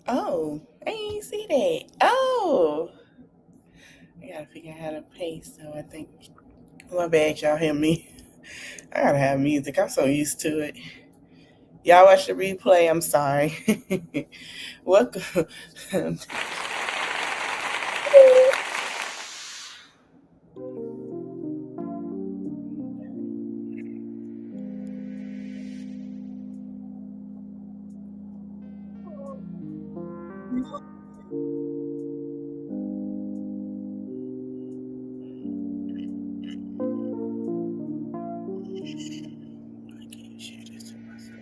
Oh, I ain't see that. Oh, I gotta figure out how to paste. So I think my bad, y'all hear me. I gotta have music. I'm so used to it. Y'all watch the replay. I'm sorry. Welcome. I can't share this with myself.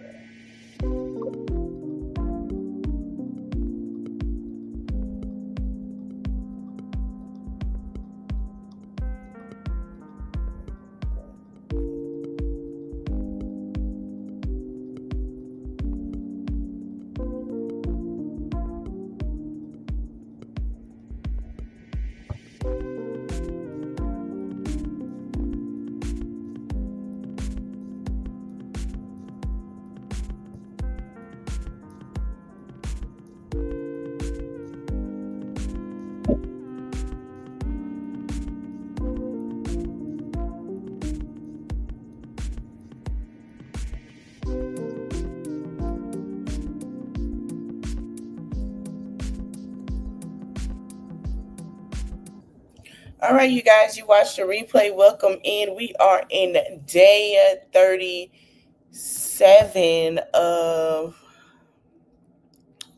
All right, you guys, you watched the replay. Welcome in. We are in day 37 of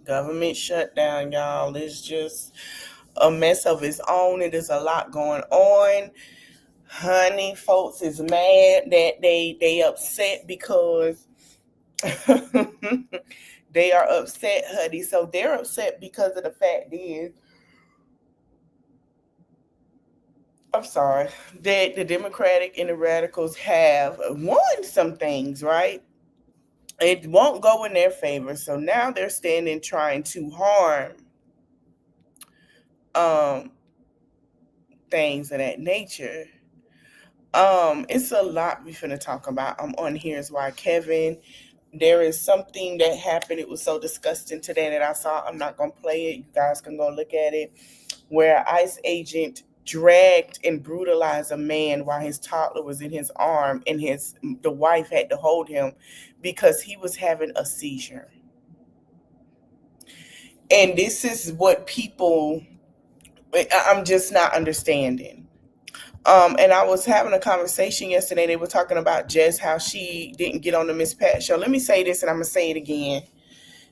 government shutdown, y'all. It's just a mess of its own. It is a lot going on. Honey, folks is mad that they upset because they are upset, honey. So they're upset because of the fact is, I'm sorry, that the Democratic and the Radicals have won some things, right? It won't go in their favor. So now they're standing trying to harm um things of that nature. It's a lot we're finna talk about. I'm on Here's Why Kevin. There is something that happened. It was so disgusting today that I saw. I'm not gonna play it. You guys can go look at it. Where an ICE agent dragged and brutalized a man while his toddler was in his arm, and the wife had to hold him because he was having a seizure. And this is what I'm just not understanding. And I was having a conversation yesterday. They were talking about Jess, how she didn't get on the Miss Pat show. Let me say this, and I'm gonna say it again.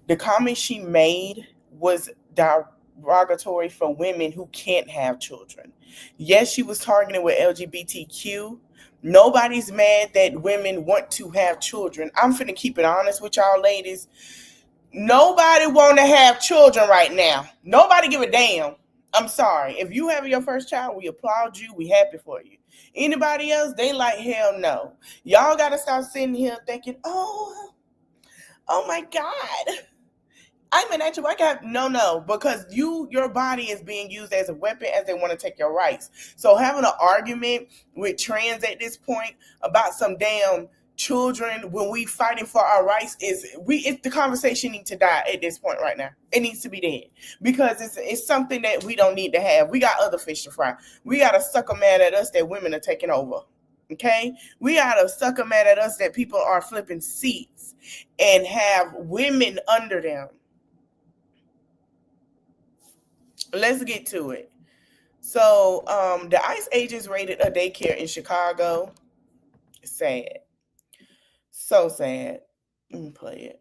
The comment she made was derogatory for women who can't have children. Yes, she was targeting with LGBTQ. Nobody's mad that women want to have children. I'm finna keep it honest with y'all ladies. Nobody want to have children right now. Nobody give a damn. I'm sorry. If you have your first child, we applaud you. We happy for you. Anybody else, they like hell no. Y'all got to stop sitting here thinking, oh my God. I'm an actual I got no, because your body is being used as a weapon as they want to take your rights. So having an argument with trans at this point about some damn children when we fighting for our rights it's the conversation needs to die at this point right now. It needs to be dead because it's something that we don't need to have. We got other fish to fry. We got a sucker mad at us that women are taking over. Okay, we got a sucker mad at us that people are flipping seats and have women under them. Let's get to it. So the ICE agents raided a daycare in Chicago. Sad. So sad. Let me play it.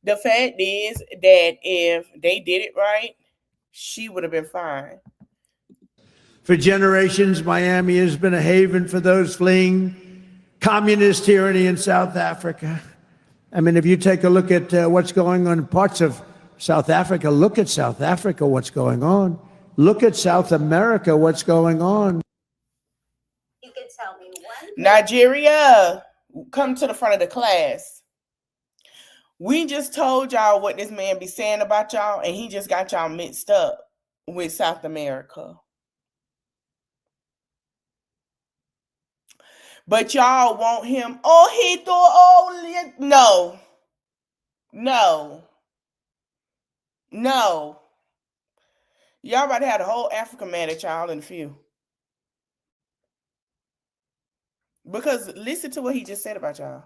The fact is that if they did it right, she would have been fine. For generations, Miami has been a haven for those fleeing communist tyranny in South Africa. I mean, if you take a look at what's going on in parts of South Africa, look at South Africa, what's going on. Look at South America, what's going on. You can tell me one. Nigeria, come to the front of the class. We just told y'all what this man be saying about y'all, and he just got y'all mixed up with South America. But y'all want him. Oh, he thought, no. No. Y'all about to have the whole Africa mad at y'all in a few. Because listen to what he just said about y'all.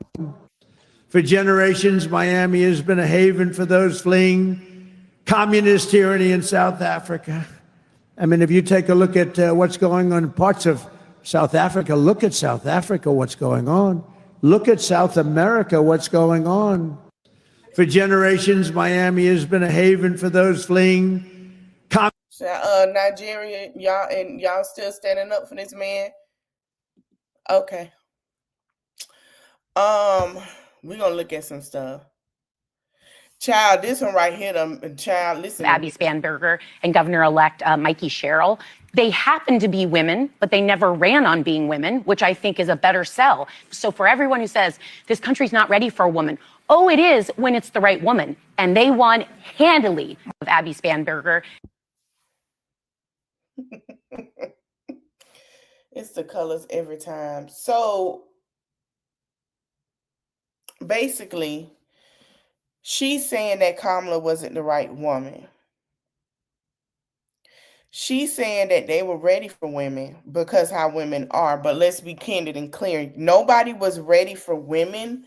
For generations, Miami has been a haven for those fleeing communist tyranny in South Africa. I mean, if you take a look at what's going on in parts of South Africa, look at South Africa, what's going on. Look at South America, what's going on. For generations, Miami has been a haven for those fleeing Nigeria, y'all still standing up for this man? Okay. We're gonna look at some stuff. Child, this one right here, child, listen. Abby Spanberger and Governor-elect Mikey Sherrill. They happen to be women, but they never ran on being women, which I think is a better sell. So for everyone who says this country's not ready for a woman, oh, it is when it's the right woman. And they won handily with Abby Spanberger. It's the colors every time. So basically, she's saying that Kamala wasn't the right woman. She's saying that they were ready for women because how women are. But let's be candid and clear. Nobody was ready for women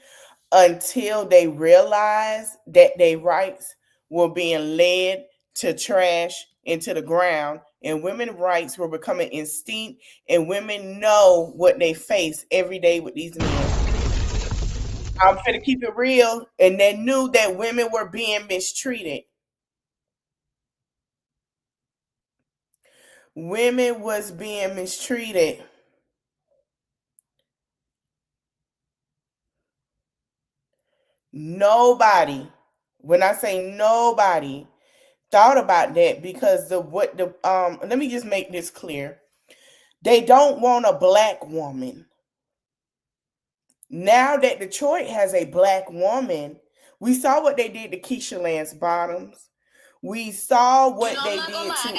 until they realized that their rights were being led to trash into the ground, and women's rights were becoming extinct, and women know what they face every day with these men. I'm finna keep it real, and they knew that women were being mistreated. Women was being mistreated. Nobody, when I say nobody, thought about that because let me just make this clear. They don't want a black woman. Now that Detroit has a black woman, we saw what they did to Keisha Lance Bottoms. We saw what they did to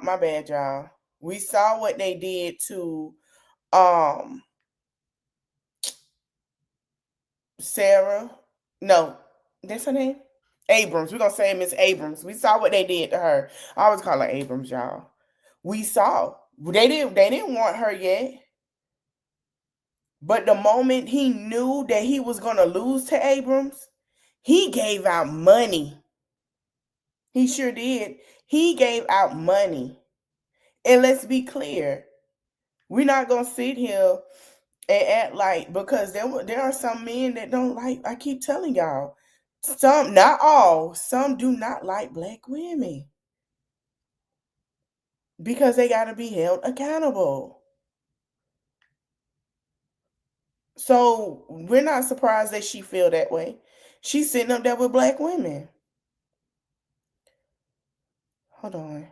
my bad, y'all. We saw what they did to Sarah. No, that's her name? Abrams. We're gonna say Miss Abrams. We saw what they did to her. I always call her Abrams, y'all. We saw. They didn't want her yet. But the moment he knew that he was gonna lose to Abrams, he gave out money. He sure did. He gave out money. And let's be clear, we're not gonna sit here and act like, because there are some men that don't like, I keep telling y'all, some, not all, some do not like black women because they got to be held accountable. So we're not surprised that she feel that way. She's sitting up there with black women. Hold on.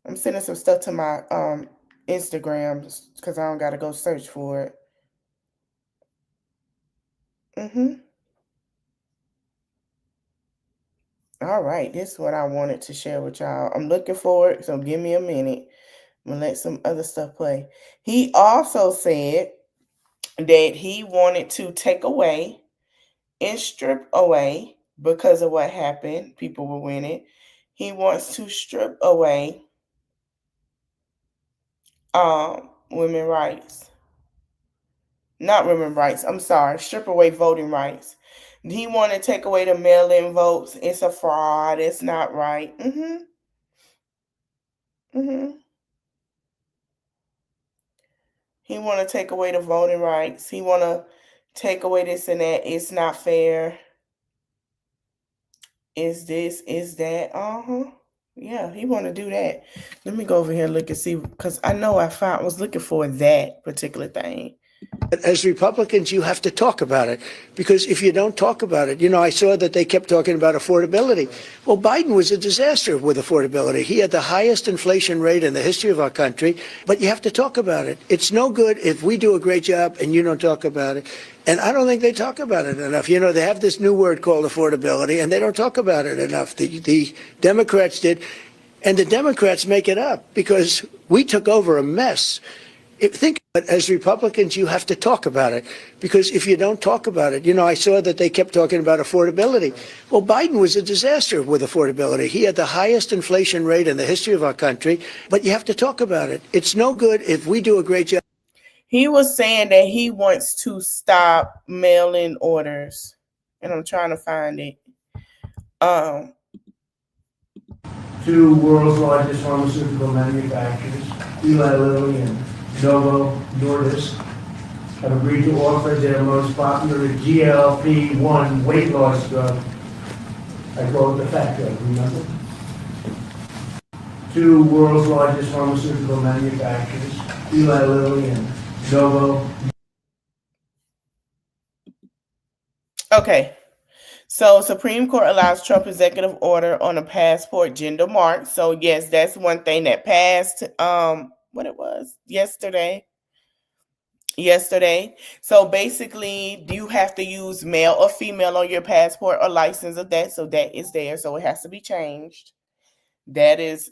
I'm sending some stuff to my Instagram because I don't got to go search for it. All right, this is what I wanted to share with y'all. I'm looking for it, so give me a minute. I'm going to let some other stuff play. He also said that he wanted to take away and strip away, because of what happened, people were winning. He wants to strip away women rights. Not women rights, I'm sorry, strip away voting rights. He want to take away the mail-in votes. It's a fraud. It's not right. He want to take away the voting rights. He want to take away this and that. It's not fair. Is this, is that? Yeah, he want to do that. Let me go over here and look and see, because I know I was looking for that particular thing. As Republicans, you have to talk about it, because if you don't talk about it, I saw that they kept talking about affordability. Well, Biden was a disaster with affordability. He had the highest inflation rate in the history of our country, but you have to talk about it. It's no good if we do a great job and you don't talk about it. And I don't think they talk about it enough. They have this new word called affordability, and they don't talk about it enough. The Democrats did, and the Democrats make it up because we took over a mess. Think about it, as Republicans, you have to talk about it, because if you don't talk about it, I saw that they kept talking about affordability. Well, Biden was a disaster with affordability. He had the highest inflation rate in the history of our country, but you have to talk about it. It's no good if we do a great job. He was saying that he wants to stop mail-in orders, and I'm trying to find it. Two world's largest pharmaceutical manufacturers, Eli Lilly and Novo Nordisk, have agreed to offer their most popular GLP-1 weight loss drug. I call it the fat drug, remember? Two world's largest pharmaceutical manufacturers, Eli Lilly and Novo. Okay. So Supreme Court allows Trump executive order on a passport gender mark. So yes, that's one thing that passed. What it was yesterday. So basically, you have to use male or female on your passport or license of that. So that is there. So it has to be changed. That is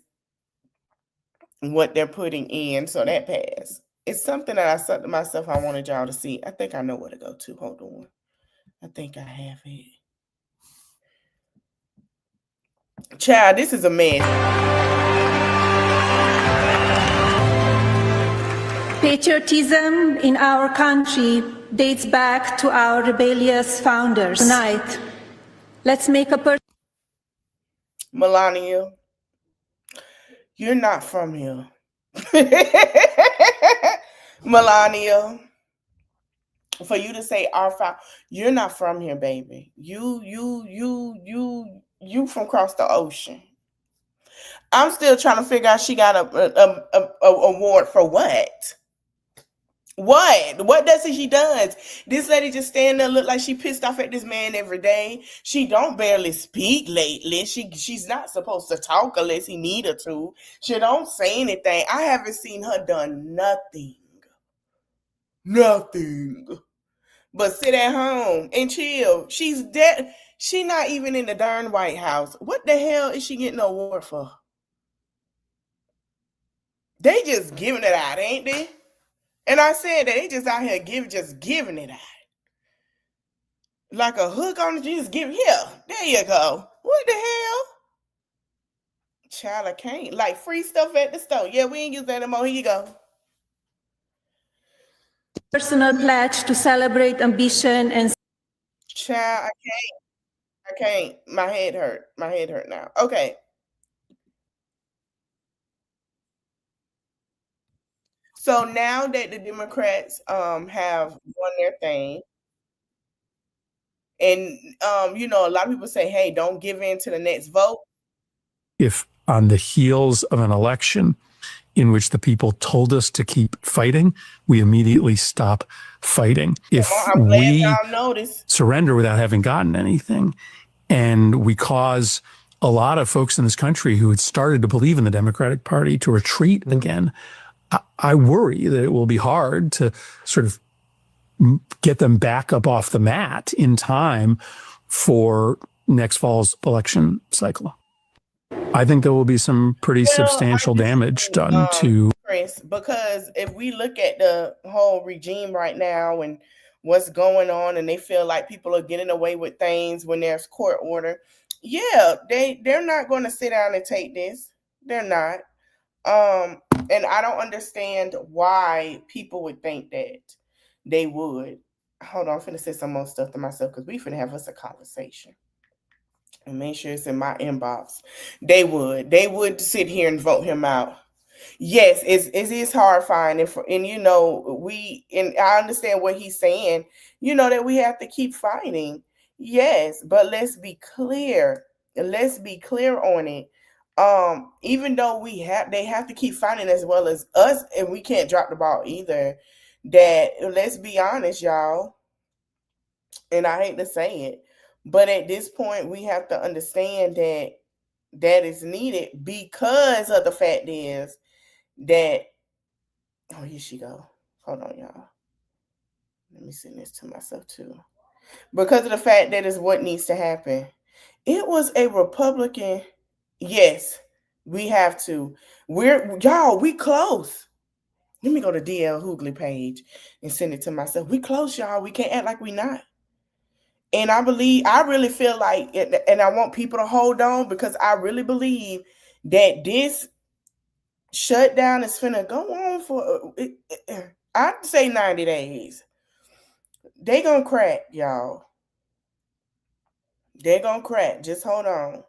what they're putting in. So that passed. It's something that I said to myself I wanted y'all to see. I think I know where to go to. Hold on. I think I have it. Child, this is a mess. Patriotism in our country dates back to our rebellious founders. Tonight, let's make a Melania, you're not from here. Melania, for you to say our father, you're not from here, baby. You from across the ocean. I'm still trying to figure out she got a award for what? What does she does? This lady just stand there look like she pissed off at this man every day. She don't barely speak lately. She's not supposed to talk unless he need her to. She don't say anything. I haven't seen her done nothing. Nothing. But sit at home and chill. She's dead. She not even in the darn White House. What the hell is she getting an award for? They just giving it out, ain't they? And I said that they just out here giving it out. Like a hook on it, you just give here. There you go. What the hell? Child, I can't. Like free stuff at the store. Yeah, we ain't use that anymore. Here you go. personal pledge to celebrate ambition and... Child, I can't. My head hurt. My head hurt now. Okay. So now that the Democrats have won their thing, and a lot of people say, hey, don't give in to the next vote. If on the heels of an election in which the people told us to keep fighting, we immediately stop fighting. If we surrender without having gotten anything, and we cause a lot of folks in this country who had started to believe in the Democratic Party to retreat again, I worry that it will be hard to sort of get them back up off the mat in time for next fall's election cycle. I think there will be some pretty substantial damage done to Chris, because if we look at the whole regime right now and what's going on, and they feel like people are getting away with things when there's court order, yeah, they're not going to sit down and take this. They're not. And I don't understand why people would think that they would. Hold on, I'm finna say some more stuff to myself because we finna have us a conversation. And make sure it's in my inbox. They would sit here and vote him out. Yes, it is horrifying, and I understand what he's saying. That we have to keep fighting. Yes, but let's be clear. Let's be clear on it. Even though they have to keep fighting as well as us, and we can't drop the ball either. that, let's be honest, y'all, and I hate to say it, but at this point, we have to understand that that is needed because of the fact is that, oh, here she go. Hold on, y'all. Let me send this to myself too. Because of the fact that is what needs to happen. It was a Republican. Yes, we have to. We close. Let me go to DL Hoogley page and send it to myself. We close, y'all. We can't act like we not. And I really feel like, and I want people to hold on because I really believe that this shutdown is finna go on for, I'd say 90 days. They gonna crack, y'all. They gonna crack. Just hold on.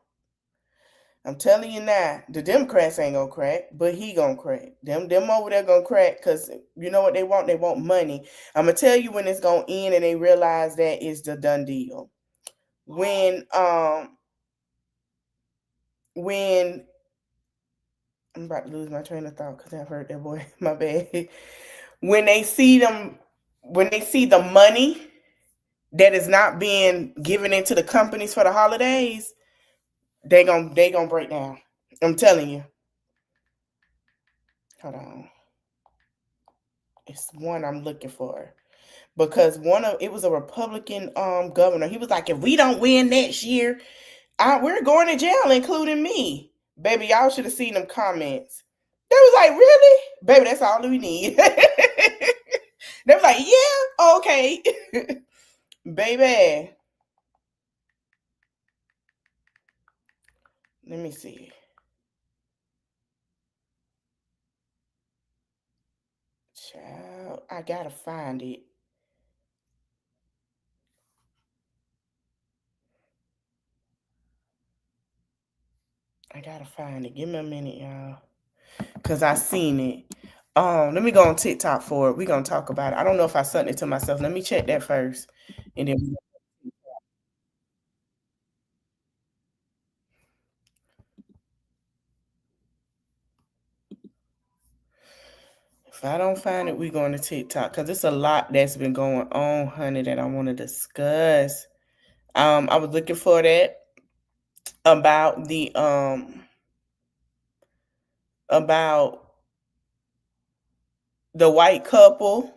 I'm telling you now, the Democrats ain't gonna crack, but he gonna crack. Them over there gonna crack because you know what they want? They want money. I'm gonna tell you when it's gonna end and they realize that it's the done deal. When I'm about to lose my train of thought because I've heard that boy. My bad. When they see the money that is not being given into the companies for the holidays, they gonna break down. I'm telling you. Hold on. It's one I'm looking for. Because it was a Republican governor. He was like, if we don't win next year, we're going to jail, including me. Baby, y'all should have seen them comments. They was like, really? Baby, that's all we need. They was like, yeah, okay. Baby. Let me see. Child, I gotta find it. I gotta find it. Give me a minute, y'all. Because I seen it. Let me go on TikTok for it. We're gonna talk about it. I don't know if I sent it to myself. Let me check that first. And then if I don't find it, we're going to TikTok because it's a lot that's been going on, honey, that I want to discuss. I was looking for that about the white couple.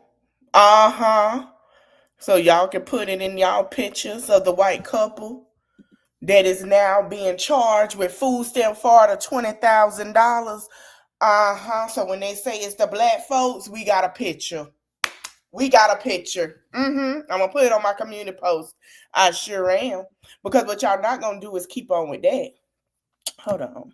So y'all can put it in y'all pictures of the white couple that is now being charged with food stamp fraud of $20,000. So when they say it's the black folks, we got a picture. We got a picture. I'm gonna put it on my community post. I sure am. Because what y'all not gonna do is keep on with that. Hold on.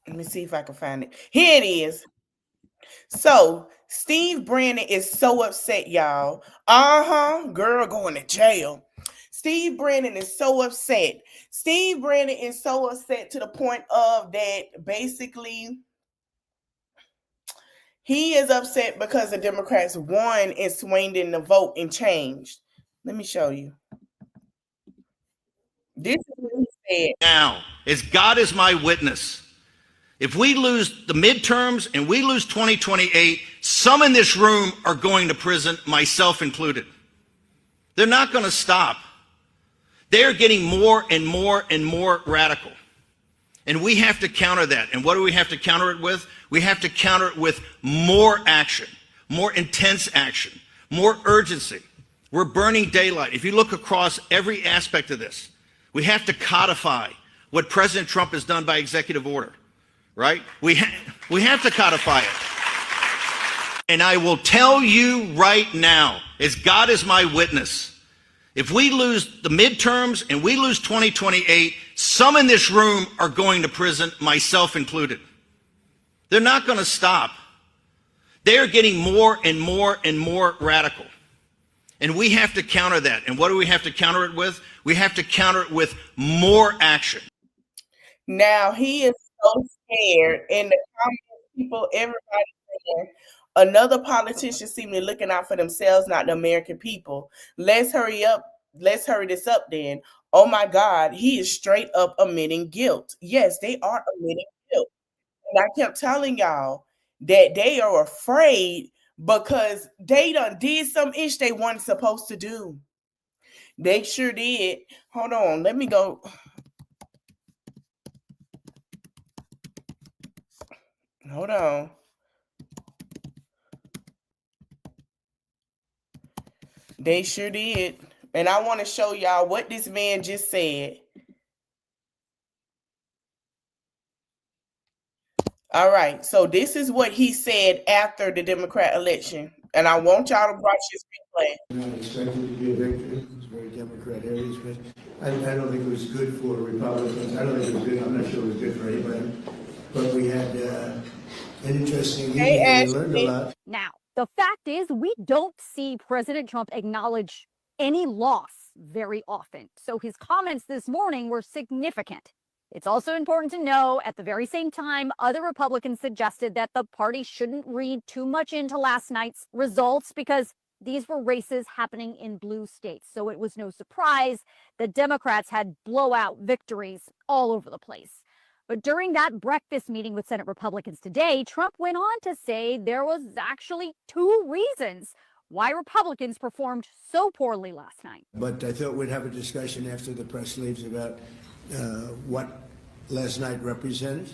Let me see if I can find it. Here it is. So Steve Brandon is so upset, y'all. Girl going to jail. Steve Brandon is so upset. Steve Brandon is so upset to the point of that basically he is upset because the Democrats won and swayed in the vote and changed. Let me show you. This is what he said. Now, as God is my witness, if we lose the midterms and we lose 2028, some in this room are going to prison, myself included. They're not going to stop. They're getting more and more and more radical. And we have to counter that. And what do we have to counter it with? We have to counter it with more action, more intense action, more urgency. We're burning daylight. If you look across every aspect of this, we have to codify what President Trump has done by executive order, right? We have to codify it. And I will tell you right now, as God is my witness, if we lose the midterms and we lose 2028, some in this room are going to prison, myself included. They're not going to stop. They're getting more and more and more radical. And we have to counter that. And what do we have to counter it with? We have to counter it with more action. Now he is so scared, and the comments, people, everybody saying another politician seem to be looking out for themselves, not the American people. Let's hurry up let's hurry this up then. Oh my God, he is straight up admitting guilt. Yes, they are admitting guilt. And I kept telling y'all that they are afraid because they done did some ish they weren't supposed to do. They sure did. Hold on, let me go. Hold on. They sure did. And I want to show y'all what this man just said. All right. So this is what he said after the Democrat election. And I want y'all to watch this replay. Not expected to be a victory. It was very Democrat areas, but I don't think it was good for Republicans. I don't think it was good. I'm not sure it was good for anybody. But we had an interesting evening and we learned a lot. Now, the fact is, we don't see President Trump acknowledge any loss very often. So his comments this morning were significant. It's also important to know, at the very same time, other Republicans suggested that the party shouldn't read too much into last night's results because these were races happening in blue states. So it was no surprise that Democrats had blowout victories all over the place. But during that breakfast meeting with Senate Republicans today, Trump went on to say there was actually 2 reasons why Republicans performed so poorly last night. But I thought we'd have a discussion after the press leaves about what last night represented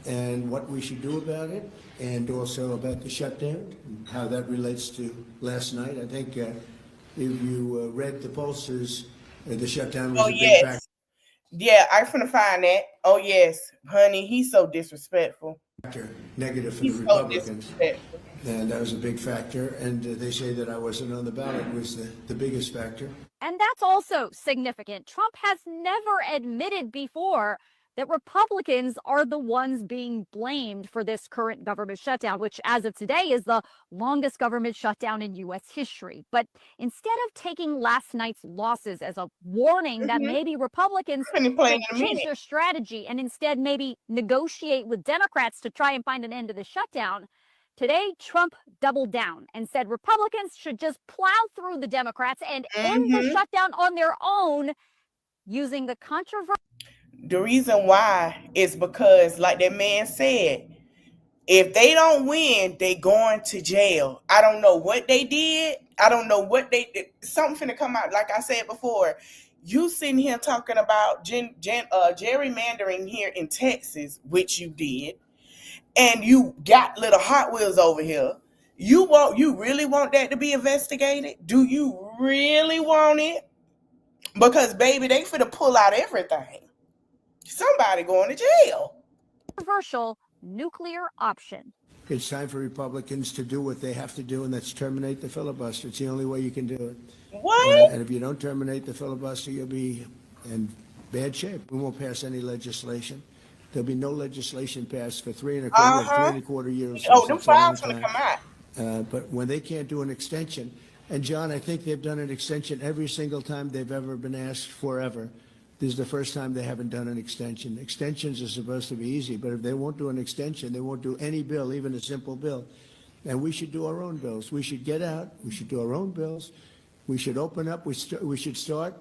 and what we should do about it, and also about the shutdown, and how that relates to last night. I think if you read the pollsters, the shutdown was a big factor. Yeah, I'm finna find that. Oh, yes. Honey, he's so disrespectful. Negative for the Republicans. And that was a big factor. And they say that I wasn't on the ballot was the biggest factor. And that's also significant. Trump has never admitted before that Republicans are the ones being blamed for this current government shutdown, which as of today is the longest government shutdown in U.S. history. But instead of taking last night's losses as a warning that maybe Republicans should change their strategy and instead maybe negotiate with Democrats to try and find an end to the shutdown, today Trump doubled down and said Republicans should just plow through the Democrats and end the shutdown on their own using the controversial. The reason why is because, like that man said, if they don't win, they going to jail. I don't know what they did. I don't know what they did. Something finna come out. Like I said before, you sitting here talking about gerrymandering here in Texas, which you did, and you got little Hot Wheels over here. You really want that to be investigated? Do you really want it? Because baby, they finna pull out everything. Somebody going to jail. Controversial nuclear option. It's time for Republicans to do what they have to do, and that's terminate the filibuster. It's the only way you can do it. What? And if you don't terminate the filibuster, you'll be in bad shape. We won't pass any legislation. There'll be no legislation passed for 3.25 years. Oh, them files going to come out. But when they can't do an extension, and John, I think they've done an extension every single time they've ever been asked forever. This is the first time they haven't done an extension. Extensions are supposed to be easy, but if they won't do an extension, they won't do any bill, even a simple bill. And we should do our own bills. We should get out. We should do our own bills. We should open up. We should start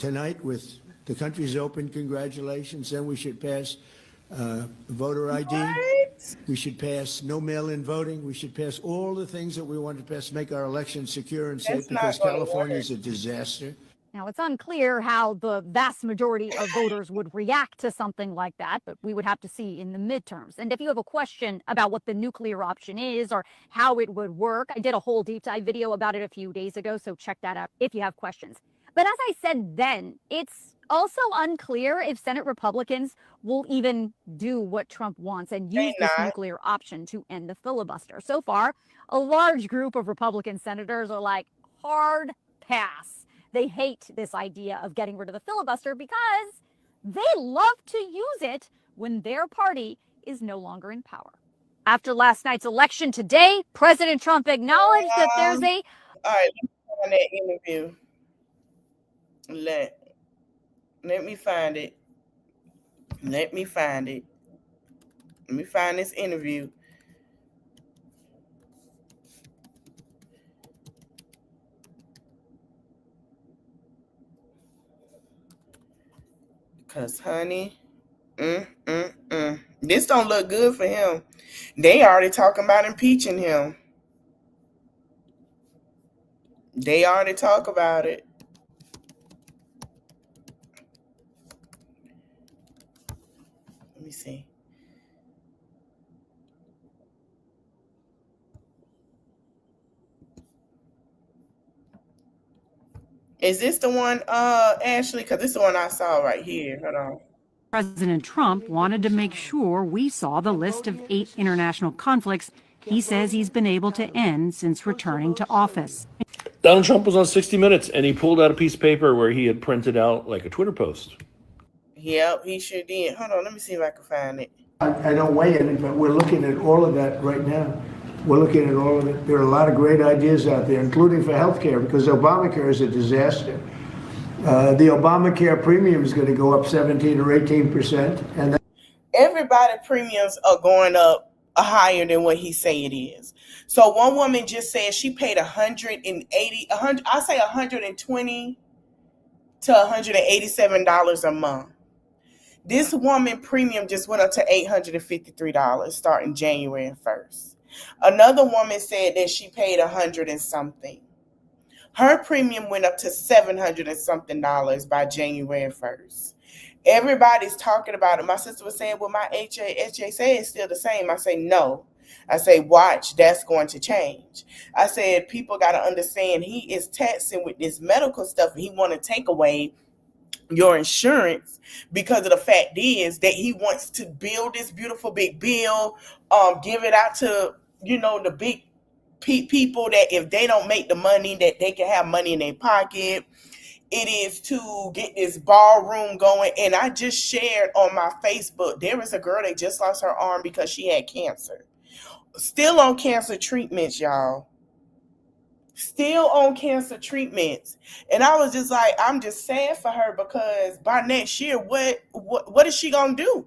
tonight with the country's open. Congratulations. Then we should pass voter ID. What? We should pass no mail-in voting. We should pass all the things that we want to pass, make our elections secure and safe, because California is a disaster. Now, it's unclear how the vast majority of voters would react to something like that, but we would have to see in the midterms. And if you have a question about what the nuclear option is or how it would work, I did a whole deep dive video about it a few days ago, so check that out if you have questions. But as I said then, it's also unclear if Senate Republicans will even do what Trump wants and use this nuclear option to end the filibuster. So far, a large group of Republican senators are like, hard pass. They hate this idea of getting rid of the filibuster because they love to use it when their party is no longer in power. After last night's election today, President Trump acknowledged that there's a... All right, let me find that interview. Let me find it. Let me find it. Let me find this interview. Cause honey, this don't look good for him. They already talking about impeaching him. They already talk about it. Let me see. Is this the one, Ashley? Because this is the one I saw right here. Hold on. President Trump wanted to make sure we saw the list of 8 international conflicts he says he's been able to end since returning to office. Donald Trump was on 60 Minutes, and he pulled out a piece of paper where he had printed out like a Twitter post. Yep, he sure did. Hold on, let me see if I can find it. I don't weigh in it, but we're looking at all of that right now. We're looking at all of it. There are a lot of great ideas out there, including for healthcare, because Obamacare is a disaster. The Obamacare premium is going to go up 17 or 18%, and everybody premiums are going up higher than what he say it is. So one woman just said she paid $120 to $187 a month. This woman premium just went up to $853 starting January 1st. Another woman said that she paid $100 and something. Her premium went up to $700 and something by January 1st. Everybody's talking about it. My sister was saying, well, my HSA is still the same. I say, no. I say, watch, that's going to change. I said, people got to understand he is taxing with this medical stuff. He want to take away your insurance because of the fact is that he wants to build this beautiful big bill, give it out to, the big people that if they don't make the money, that they can have money in their pocket. It is to get this ballroom going. And I just shared on my Facebook, there is a girl that just lost her arm because she had cancer. Still on cancer treatments, y'all. Still on cancer treatments. And I was just like, I'm just sad for her because by next year, what is she gonna do?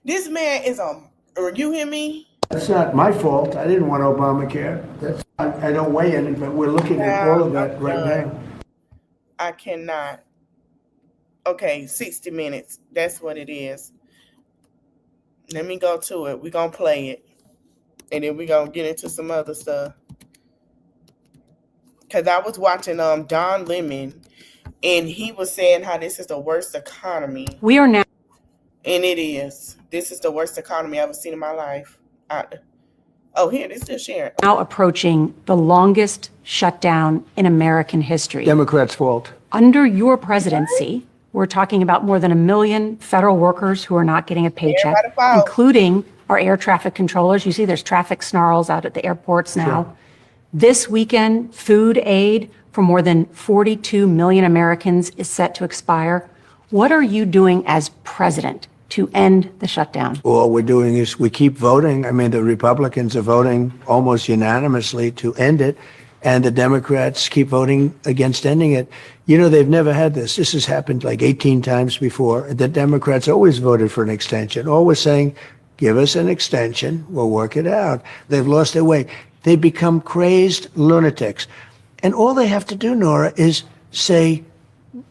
This man is you hear me? that's not my fault. I didn't want Obamacare. I don't weigh in it, but we're looking at all of that right now. I cannot. Okay, 60 minutes. That's what it is. Let me go to it. We're going to play it. And then we're going to get into some other stuff. Because I was watching Don Lemon, and he was saying how this is the worst economy. We are now. And it is. This is the worst economy I've ever seen in my life. Here, they're still sharing. Now approaching the longest shutdown in American history. Democrats' fault. Under your presidency, we're talking about more than 1 million federal workers who are not getting a paycheck, including our air traffic controllers. You see there's traffic snarls out at the airports now. Sure. This weekend, food aid for more than 42 million Americans is set to expire. What are you doing as president to end the shutdown? All we're doing is we keep voting. I mean, the Republicans are voting almost unanimously to end it, and the Democrats keep voting against ending it. They've never had this. This has happened like 18 times before. The Democrats always voted for an extension, always saying, give us an extension, we'll work it out. They've lost their way. They become crazed lunatics. And all they have to do, Nora, is say,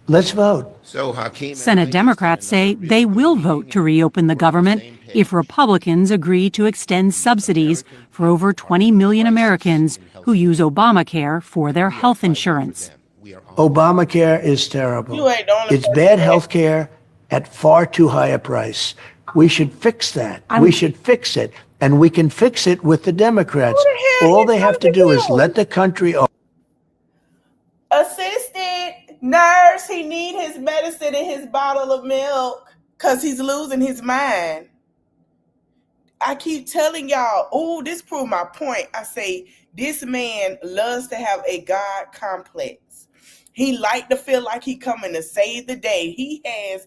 let's vote. Senate Democrats say they will vote to reopen the government if Republicans agree to extend subsidies for over 20 million Americans who use Obamacare for their health insurance. Obamacare is terrible. It's bad health care at far too high a price. We should fix that. We should fix it. And we can fix it with the Democrats. All they have to do is let the country open. Assistant nurse, he need his medicine and his bottle of milk because he's losing his mind. I keep telling y'all, this proved my point. I say, this man loves to have a God complex. He like to feel like he coming to save the day. He has,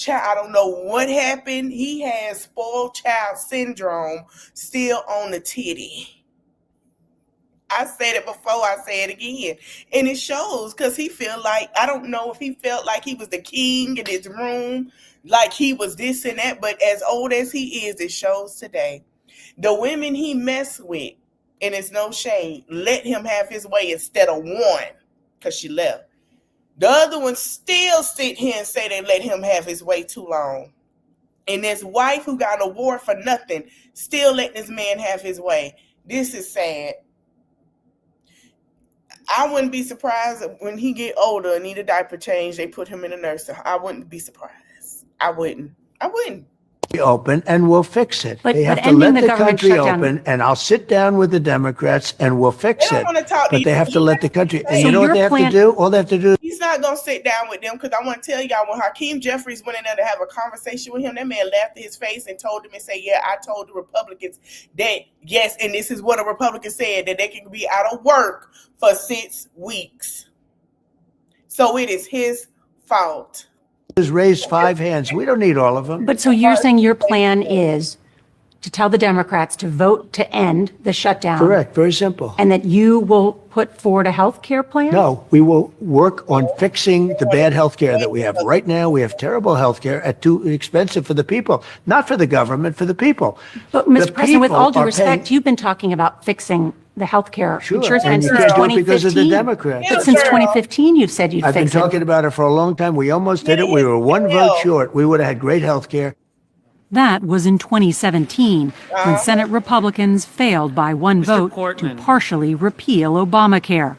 I don't know what happened. He has spoiled child syndrome still on the titty. I said it before, I say it again. And it shows because he feel like, I don't know if he felt like he was the king in his room, like he was this and that, but as old as he is, it shows today. The women he messed with, and it's no shame, let him have his way instead of one, because she left. The other ones still sit here and say they let him have his way too long. And his wife, who got an award for nothing, still letting this man have his way. This is sad. I wouldn't be surprised when he get older and need a diaper change, they put him in a nursing home. I wouldn't be surprised. I wouldn't. Open and we'll fix it. But they have to ending let the the government country shutdown- open, and I'll sit down with the Democrats and we'll fix They don't it. wanna talk to But you. they have to let the country. And So you know what they have to do? All they have to do. He's not going to sit down with them, because I want to tell y'all, when Hakeem Jeffries went in there to have a conversation with him, that man laughed in his face and told him and say, yeah, I told the Republicans that, yes, and this is what a Republican said, that they can be out of work for 6 weeks. So it is his fault. Is raise 5 hands. We don't need all of them. But so you're saying your plan is to tell the Democrats to vote to end the shutdown? Correct. Very simple. And that you will put forward a health care plan? No, we will work on fixing the bad health care that we have right now. We have terrible health care at too expensive for the people, not for the government, for the people. But, Mr. The President, with people all due are respect, paying- you've been talking about fixing the health care Sure, insurance and plan you since can't do it because of the 2015. Democrats. But since 2015, you've said you'd I've been fix it. talking about it for a long time. We almost did it. We were one vote short. We would have had great health care. That was in 2017, when Senate Republicans failed by one vote to partially repeal Obamacare.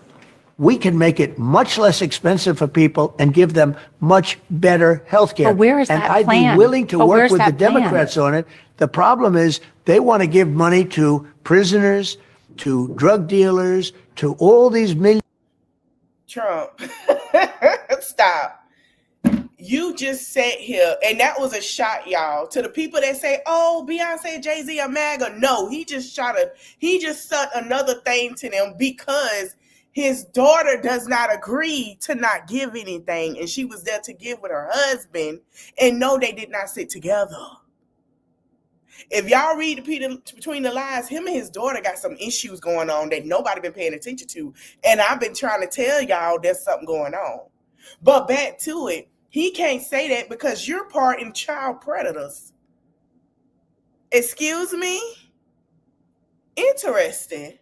We can make it much less expensive for people and give them much better health care. But where is and that I'd plan? be willing to But work where's with the that plan? Democrats on it. The problem is they want to give money to prisoners, to drug dealers, to all these millions. Trump, stop. You just sat here, and that was a shot, y'all, to the people that say, oh, Beyonce, Jay-Z are MAGA. No, he just sent another thing to them because his daughter does not agree to not give anything, and she was there to give with her husband, and no, they did not sit together. If y'all read between the lines, him and his daughter got some issues going on that nobody been paying attention to, and I've been trying to tell y'all there's something going on. But back to it, he can't say that because you're part in child predators. Excuse me? Interesting.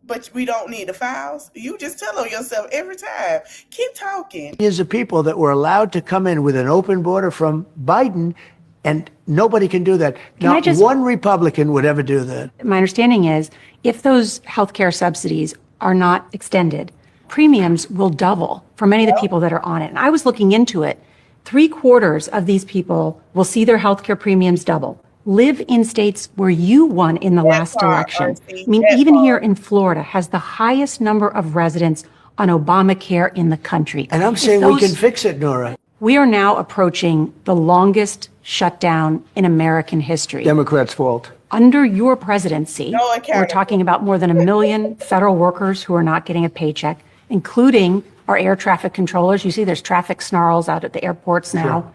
But we don't need the files. You just tell on yourself every time. Keep talking. Millions of people that were allowed to come in with an open border from Biden, and nobody can do that. Not one Republican would ever do that. My understanding is if those health care subsidies are not extended, premiums will double for many of the people that are on it. And I was looking into it. 3/4 of these people will see their health care premiums double. Live in states where you won in the last election. I mean, even here in Florida has the highest number of residents on Obamacare in the country. And I'm saying we can fix it, Nora. We are now approaching the longest shutdown in American history. Democrats' fault. Under your presidency, we're talking about more than 1 million federal workers who are not getting a paycheck, including our air traffic controllers. You see there's traffic snarls out at the airports now. Sure.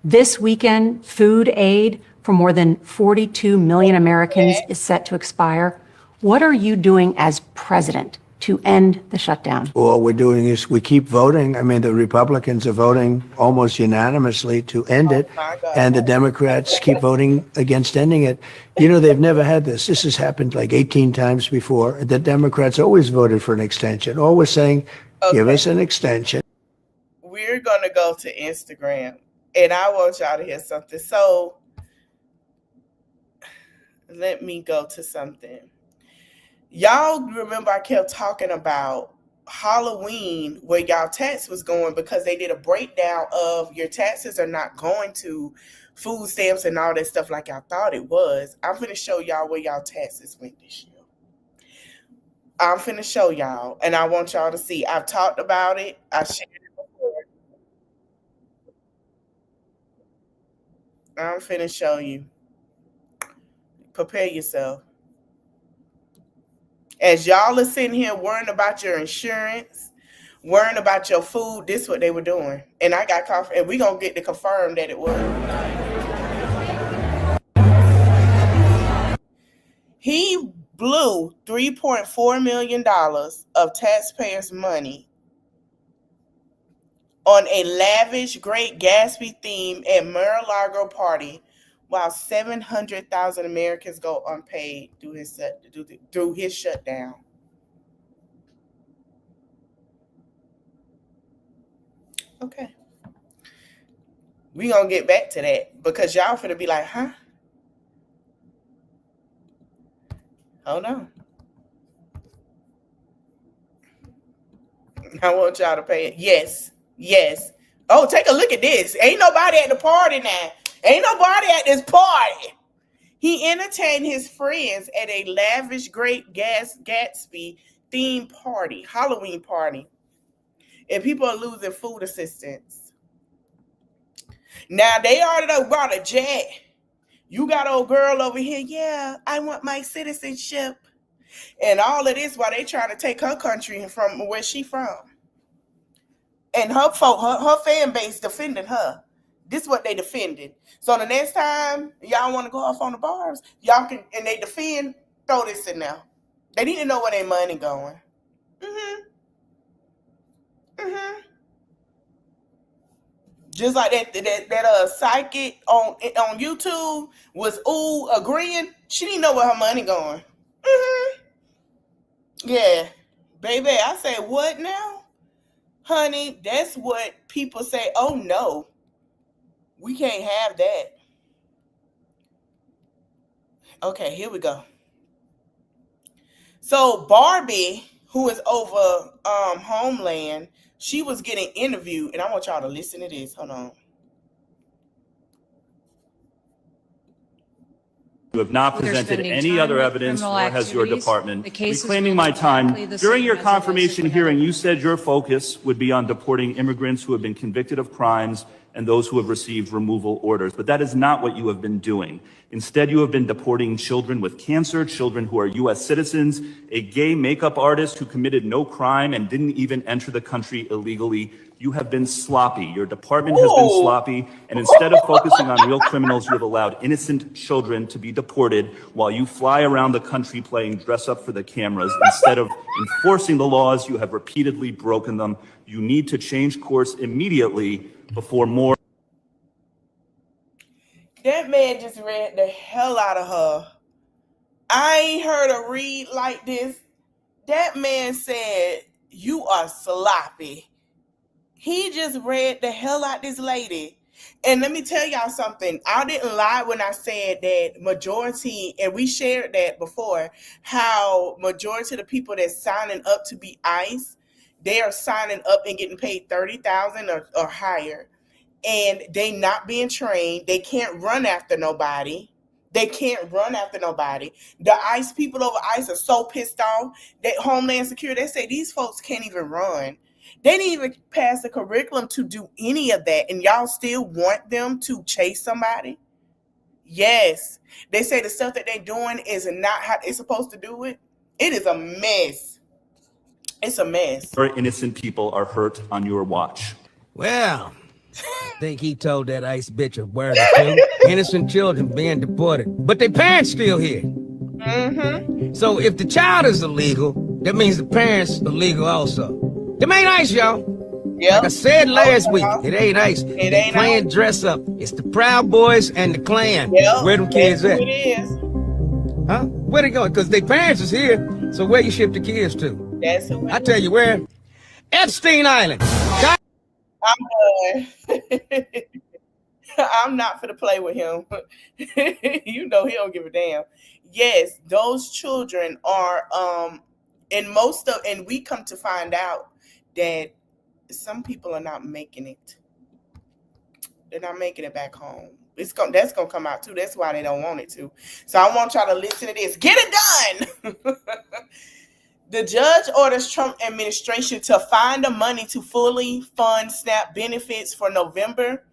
This weekend, food aid for more than 42 million Americans is set to expire. What are you doing as president to end the shutdown? All we're doing is we keep voting. I mean, the Republicans are voting almost unanimously to end it, and the Democrats keep voting against ending it. You know, they've never had this. This has happened like 18 times before. The Democrats always voted for an extension, always saying, give us an extension. We're going to go to Instagram, and I want y'all to hear something. So let me go to something. Y'all remember I kept talking about Halloween, where y'all tax was going, because they did a breakdown of your taxes are not going to food stamps and all that stuff like y'all thought it was. I'm finna show y'all where y'all taxes went this year. I'm finna show y'all, and I want y'all to see. I've talked about it. I shared it before. I'm finna show you. Prepare yourself. As y'all are sitting here worrying about your insurance, worrying about your food, this is what they were doing. And I got confident, and we're going to get to confirm that it was. He blew $3.4 million of taxpayers' money on a lavish Great Gatsby theme at Mar-a-Lago party, while 700,000 Americans go unpaid through his shutdown. Okay. We gonna get back to that because y'all finna be like, huh? Hold on. I want y'all to pay it. Yes. Yes. Oh, take a look at this. Ain't nobody at the party now. Ain't nobody at this party. He entertained his friends at a lavish Great Gatsby themed party, Halloween party. And people are losing food assistance. Now, they already brought a jet. You got old girl over here, yeah, I want my citizenship. And all of this while they trying to take her country from where she from. And her folk, her fan base defending her. This is what they defended. So the next time y'all want to go off on the barbs, y'all can, and they defend, throw this in there. They need to know where their money going. Just like that psychic on YouTube was agreeing. She didn't know where her money going. Yeah, baby. I say what now, honey? That's what people say. Oh no, we can't have that. Okay, here we go. So Barbie, who is over Homeland, she was getting interviewed, and I want y'all to listen to this. Hold on. You have not presented any other evidence, nor has your department. Reclaiming my time, during your confirmation hearing, you said your focus would be on deporting immigrants who have been convicted of crimes and those who have received removal orders. But that is not what you have been doing. Instead, you have been deporting children with cancer, children who are U.S. citizens, a gay makeup artist who committed no crime and didn't even enter the country illegally. You have been sloppy. Your department has been sloppy. And instead of focusing on real criminals, you have allowed innocent children to be deported while you fly around the country playing dress up for the cameras. Instead of enforcing the laws, you have repeatedly broken them. You need to change course immediately before more. That man just read the hell out of her. I ain't heard her read like this. That man said, you are sloppy. He just read the hell out this lady. And let me tell y'all something. I didn't lie when I said that majority, and we shared that before, how majority of the people that's signing up to be ICE, they are signing up and getting paid $30,000 or higher. And they not being trained. They can't run after nobody. They can't run after nobody. The ICE people over ICE are so pissed off that Homeland Security, they say these folks can't even run. They didn't even pass the curriculum to do any of that. And y'all still want them to chase somebody? Yes. They say the stuff that they're doing is not how they're supposed to do it. It is a mess. It's a mess. More innocent people are hurt on your watch. Well, I think he told that ICE bitch a word or two. Innocent children being deported, but their parents still here. So if the child is illegal, that means the parents are legal also. Them ain't ICE, y'all. Yep. Like I said last week, it ain't ICE. It ain't playing dress up. It's the Proud Boys and the Klan. Yep. Where them kids at? It is. Huh? Where they going? Because their parents is here. So where you ship the kids to? That's who I tell you where. Epstein Island. I'm done. I'm not finna play with him. You know he don't give a damn. Yes, those children are and we come to find out that some people are not making it. They're not making it back home. That's gonna come out too. That's why they don't want it to. So I want y'all to listen to this. Get it done. The judge orders Trump administration to find the money to fully fund SNAP benefits for November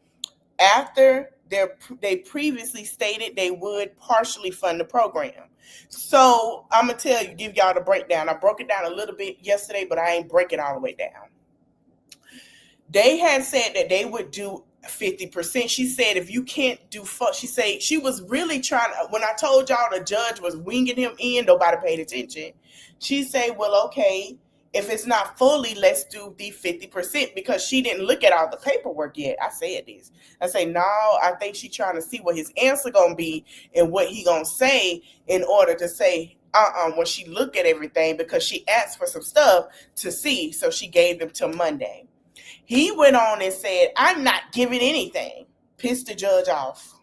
after they previously stated they would partially fund the program. So I'm going to give y'all the breakdown. I broke it down a little bit yesterday, but I ain't break it all the way down. They had said that they would do 50%. She said, if you can't do she was really trying to, when I told y'all the judge was winging him in, nobody paid attention. She said, well, okay, if it's not fully, let's do the 50% because she didn't look at all the paperwork yet. I said this. I say, no, I think she's trying to see what his answer going to be and what he going to say in order to say, when she looked at everything because she asked for some stuff to see. So she gave them till Monday. He went on and said, I'm not giving anything. Pissed the judge off.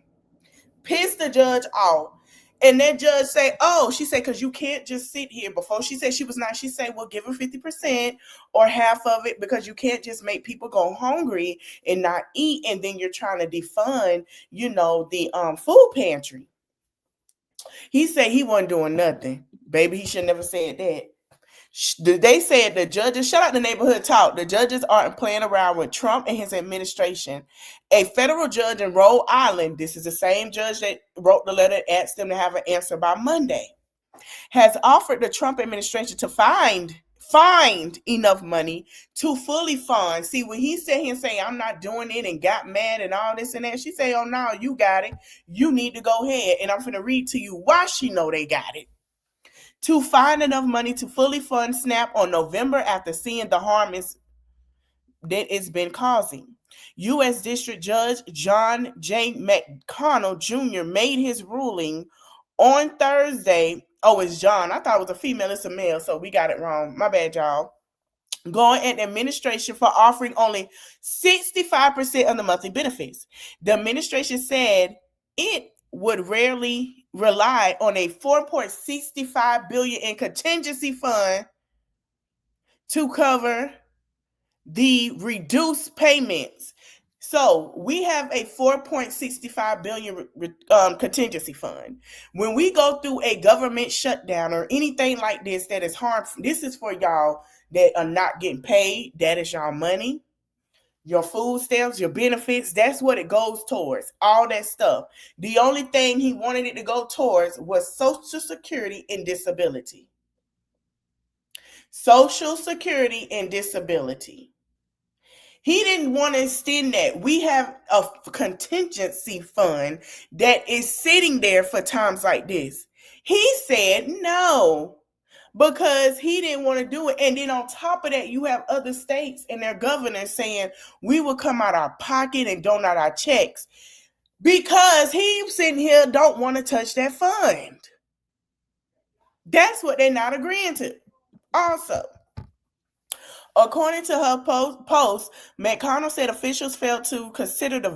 And that judge say, oh, she said, because you can't just sit here. Before she said she was not, she said, well, give her 50% or half of it, because you can't just make people go hungry and not eat. And then you're trying to defund, the food pantry. He said he wasn't doing nothing. Baby, he should never said that. They said the judges, shout out the neighborhood talk, the judges aren't playing around with Trump and his administration. A federal judge in Rhode Island, this is the same judge that wrote the letter and asked them to have an answer by Monday, has offered the Trump administration to find enough money to fully fund. See, when he said here and say, I'm not doing it, and got mad and all this and that, she say, oh no, you got it. You need to go ahead. And I'm going to read to you why she know they got it. To find enough money to fully fund SNAP on November after seeing the harm that it's been causing. U.S. District Judge John J. McConnell Jr. made his ruling on Thursday. Oh, it's John. I thought it was a female. It's a male, so we got it wrong. My bad, y'all. Going at the administration for offering only 65% of the monthly benefits. The administration said it would rarely rely on a $4.65 billion in contingency fund to cover the reduced payments. So we have a $4.65 billion contingency fund. When we go through a government shutdown or anything like this that is harmful, this is for y'all that are not getting paid. That is y'all money, your food stamps, your benefits. That's what it goes towards, all that stuff. The only thing he wanted it to go towards was Social Security and disability. Social Security and disability. He didn't want to extend that. We have a contingency fund that is sitting there for times like this. He said no, because he didn't want to do it. And then on top of that, you have other states and their governors saying we will come out our pocket and donate our checks, because he's sitting here don't want to touch that fund. That's what they're not agreeing to. Also, according to her post, McConnell said officials failed to consider the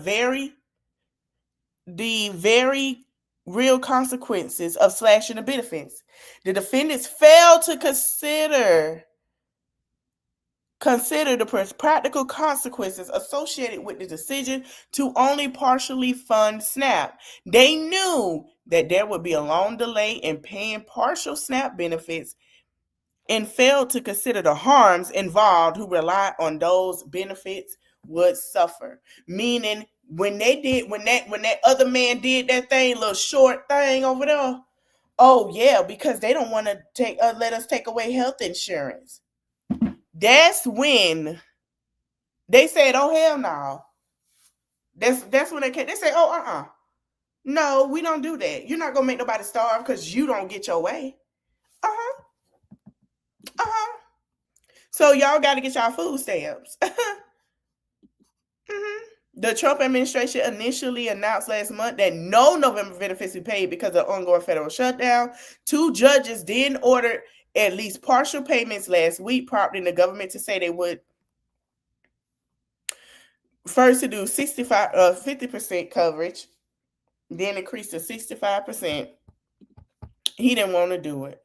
very real consequences of slashing the benefits. The defendants failed to consider the practical consequences associated with the decision to only partially fund SNAP. They knew that there would be a long delay in paying partial SNAP benefits and failed to consider the harms involved who rely on those benefits would suffer. Meaning, when that other man did that thing, little short thing over there, oh yeah, because they don't want to let us take away health insurance. That's when they said, oh hell no. That's when they say, oh no, we don't do that. You're not gonna make nobody starve because you don't get your way. So y'all got to get y'all food stamps. The Trump administration initially announced last month that no November benefits be paid because of ongoing federal shutdown. 2 judges did order at least partial payments last week, prompting the government to say they would first to do 50% coverage, then increase to 65%. He didn't want to do it.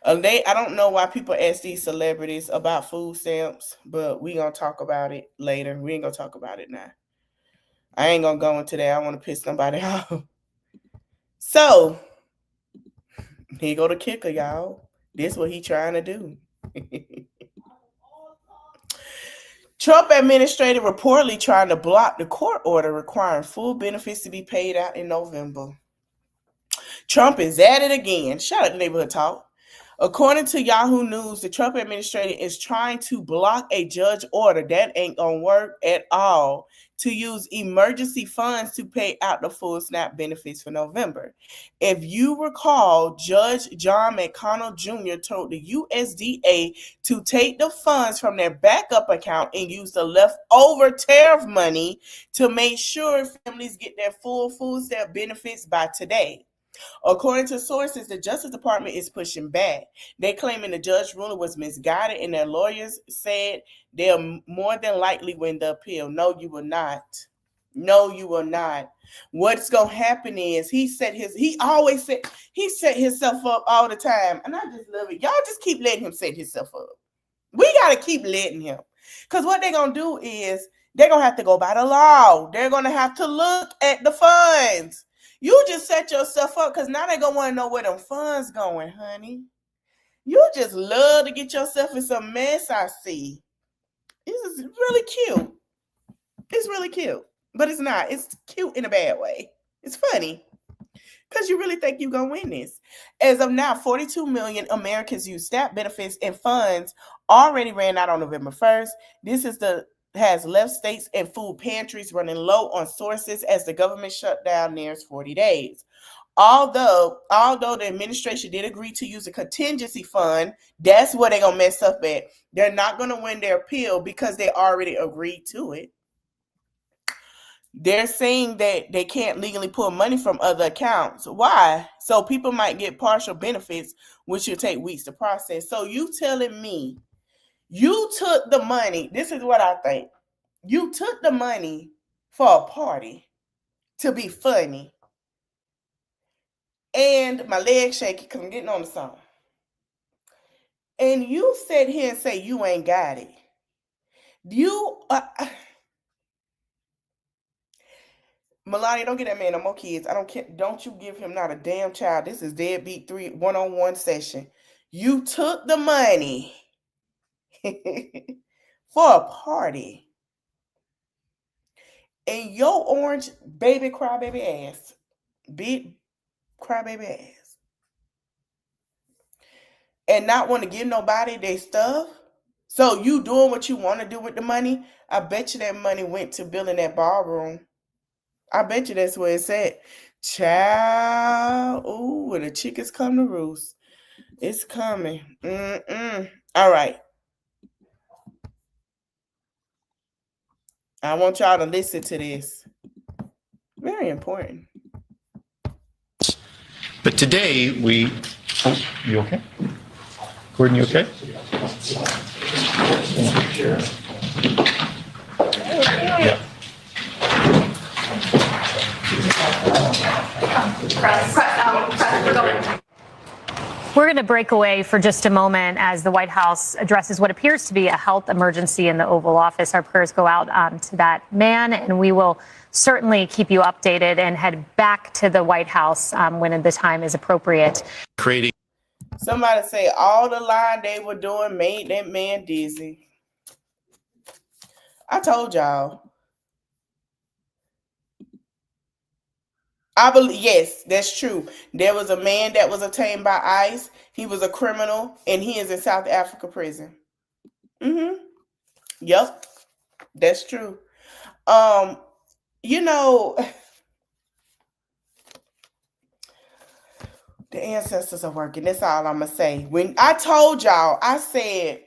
I don't know why people ask these celebrities about food stamps, but we gonna talk about it later. We ain't gonna talk about it now. I ain't gonna go into that. I want to piss somebody off. So here go the kicker, y'all. This what he trying to do. Trump administrator reportedly trying to block the court order requiring full benefits to be paid out in November. Trump is at it again. Shout out to Neighborhood Talk. According to Yahoo News, the Trump administration is trying to block a judge order that ain't gonna work at all to use emergency funds to pay out the full SNAP benefits for November. If you recall, Judge John McConnell Jr. told the USDA to take the funds from their backup account and use the leftover tariff money to make sure families get their full food stamp benefits by today. According to sources, the Justice Department is pushing back. They claiming the judge's ruling was misguided, and their lawyers said they'll more than likely win the appeal. No, you will not. No, you will not. What's gonna happen is he set himself up all the time, and I just love it. Y'all just keep letting him set himself up. We gotta keep letting him, because what they're gonna do is they're gonna have to go by the law. They're gonna have to look at the funds. You just set yourself up because now they're gonna want to know where them funds going, honey. You just love to get yourself in some mess. I see. This is really cute. It's really cute. But it's not. It's cute in a bad way. It's funny. Because you really think you're going to win this. As of now, 42 million Americans use SNAP benefits, and funds already ran out on November 1st. This has left states and food pantries running low on sources as the government shutdown nears 40 days. Although the administration did agree to use a contingency fund, that's where they're going to mess up at. They're not going to win their appeal because they already agreed to it. They're saying that they can't legally pull money from other accounts. Why? So people might get partial benefits, which will take weeks to process. So you telling me you took the money. This is what I think. You took the money for a party to be funny. And my legs shaky because I'm getting on the song. And you sit here and say you ain't got it. Melania, don't get that man no more kids. I don't care. Don't you give him not a damn child. This is Deadbeat 3 1-on-1 session. You took the money for a party. And your orange baby crybaby ass, big crybaby ass, and not want to give nobody their stuff. So you doing what you want to do with the money. I bet you that money went to building that ballroom. I bet you that's where it's at. Child. Ooh, when the chickens come to roost. It's coming. All right. I want y'all to listen to this. Very important. But today we... Oh, you okay? Gordon, you okay? Yeah. We're going to break away for just a moment as the White House addresses what appears to be a health emergency in the Oval Office. Our prayers go out to that man, and we will certainly keep you updated and head back to the White House when the time is appropriate. Somebody say all the line they were doing made that man dizzy. I told y'all. I believe, yes, that's true. There was a man that was obtained by ICE. He was a criminal, and he is in South Africa prison. Yep, that's true. You know, the ancestors are working. That's all I'm gonna say. When I told y'all, I said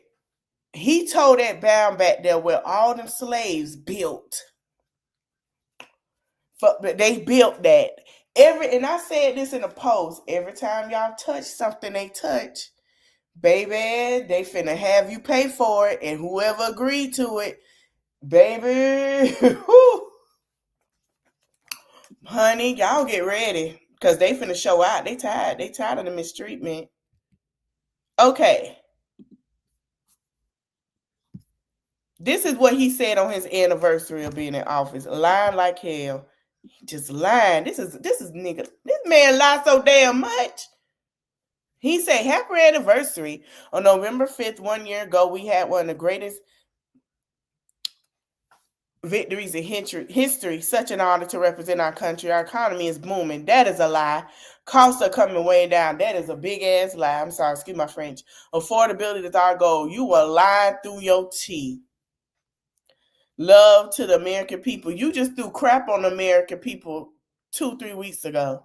he told that bound back there where all them slaves built. They built that. And I said this in a post. Every time y'all touch something they touch, baby, they finna have you pay for it. And whoever agreed to it, baby, honey, y'all get ready. Because they finna show out. They tired. They tired of the mistreatment. Okay. This is what he said on his anniversary of being in office. Lying like hell. Just lying. This is nigga. This man lied so damn much. He said, happy anniversary. On November 5th, 1 year ago, we had one of the greatest victories in history. Such an honor to represent our country. Our economy is booming. That is a lie. Costs are coming way down. That is a big ass lie. I'm sorry, excuse my French. Affordability is our goal. You were lying through your teeth. Love to the American people. You just threw crap on the American people 2-3 weeks ago.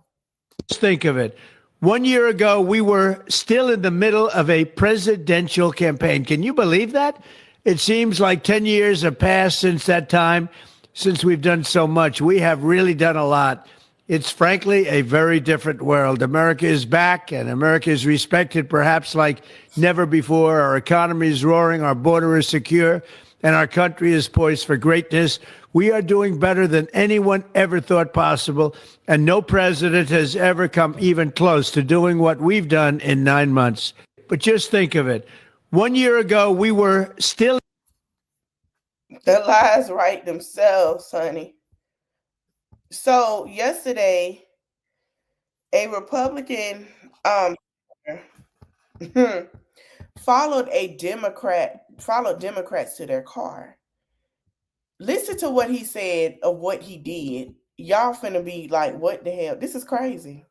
Let's think of it. 1 year ago, we were still in the middle of a presidential campaign. Can you believe that? It seems like 10 years have passed since that time, since we've done so much. We have really done a lot. It's frankly a very different world. America is back, and America is respected perhaps like never before. Our economy is roaring, our border is secure, and our country is poised for greatness. We are doing better than anyone ever thought possible, and no president has ever come even close to doing what we've done in 9 months. But just think of it. 1 year ago, we were still... The lies write themselves, honey. So yesterday, a Republican followed Democrats to their car. Listen to what he said of what he did. Y'all finna be like, what the hell? This is crazy.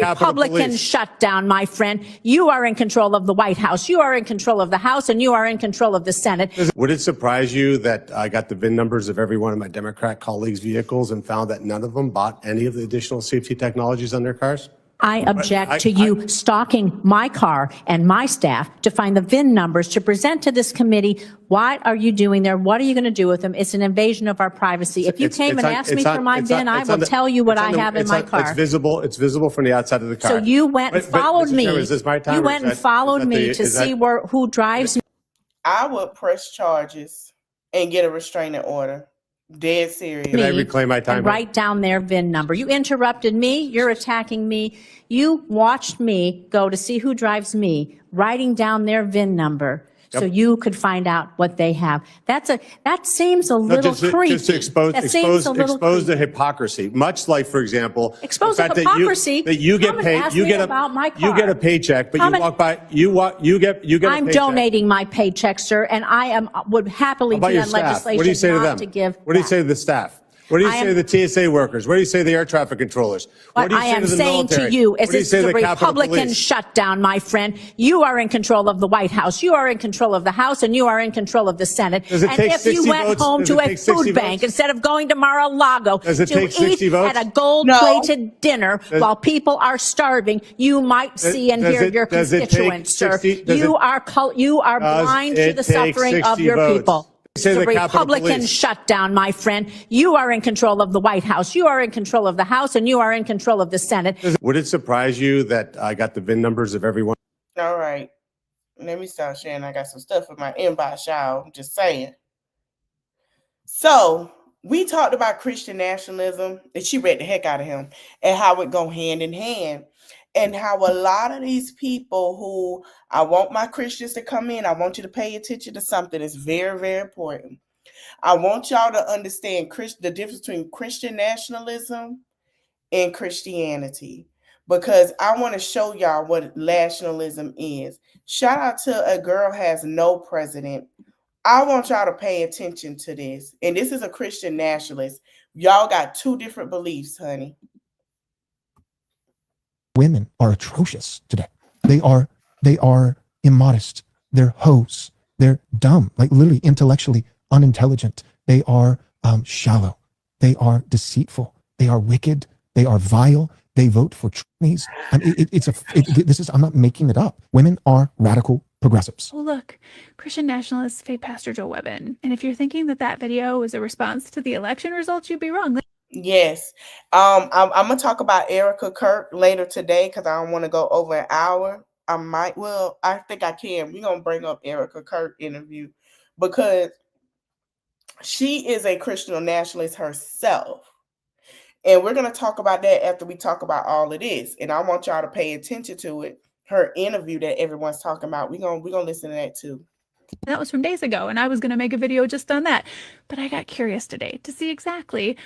Republican shutdown, my friend. You are in control of the White House. You are in control of the House, and you are in control of the Senate. Would it surprise you that I got the VIN numbers of every one of my Democrat colleagues' vehicles and found that none of them bought any of the additional safety technologies on their cars? I object to you stalking my car and my staff to find the VIN numbers to present to this committee. What are you doing there? What are you going to do with them? It's an invasion of our privacy. If you came and asked me for my VIN, I will tell you what I have in my car. It's visible from the outside of the car. So you went and followed me. You went and followed me to see who drives me. I would press charges and get a restraining order. Dead serious. Can I reclaim my time? And write down their VIN number. You interrupted me. You're attacking me. You watched me go to see who drives me, writing down their VIN number. So you could find out what they have. That seems a little creepy. Just to expose the hypocrisy. Much like, for example, expose the fact the hypocrisy. that you get paid, you get a paycheck, but you walk by, you get a paycheck. I'm donating my paycheck, sir, and I would happily be on legislation what do you say to them? to give. What do you say to the staff? What do you say to the TSA workers? What do you say to the air traffic controllers? What do you say to the military? What I am saying to you is this is a Republican shutdown, my friend. You are in control of the White House. You are in control of the House, and you are in control of the Senate. And if you went home to a food bank instead of going to Mar-a-Lago to eat at a gold-plated dinner while people are starving, you might see and hear your constituents, sir. You are blind to the suffering of your people. It's a Republican shutdown, my friend. You are in control of the White House. You are in control of the House, and you are in control of the Senate. Would it surprise you that I got the VIN numbers of everyone? All right. Let me start sharing. I got some stuff in my inbox, y'all. I'm just saying. So we talked about Christian nationalism, and she read the heck out of him, and how it go hand in hand. And how a lot of these people who, I want my Christians to come in, I want you to pay attention to something that's very, very important. I want y'all to understand the difference between Christian nationalism and Christianity, because I want to show y'all what nationalism is. Shout out to A Girl Has No President. I want y'all to pay attention to this. And this is a Christian nationalist. Y'all got two different beliefs, honey. Women are atrocious today. They are immodest. They're hoes. They're dumb, like literally intellectually unintelligent. They are shallow. They are deceitful. They are wicked. They are vile. They vote for trannies. I mean, I'm not making it up. Women are radical progressives. Oh, look, Christian nationalist fake Pastor Joe Webbin. And if you're thinking that video was a response to the election results, you'd be wrong. Yes. I'm gonna talk about Erica Kirk later today because I don't want to go over an hour. I think I can. We're gonna bring up Erica Kirk interview because she is a Christian nationalist herself. And we're gonna talk about that after we talk about all of this. And I want y'all to pay attention to it. Her interview that everyone's talking about. We're gonna listen to that too. That was from days ago, and I was gonna make a video just on that. But I got curious today to see exactly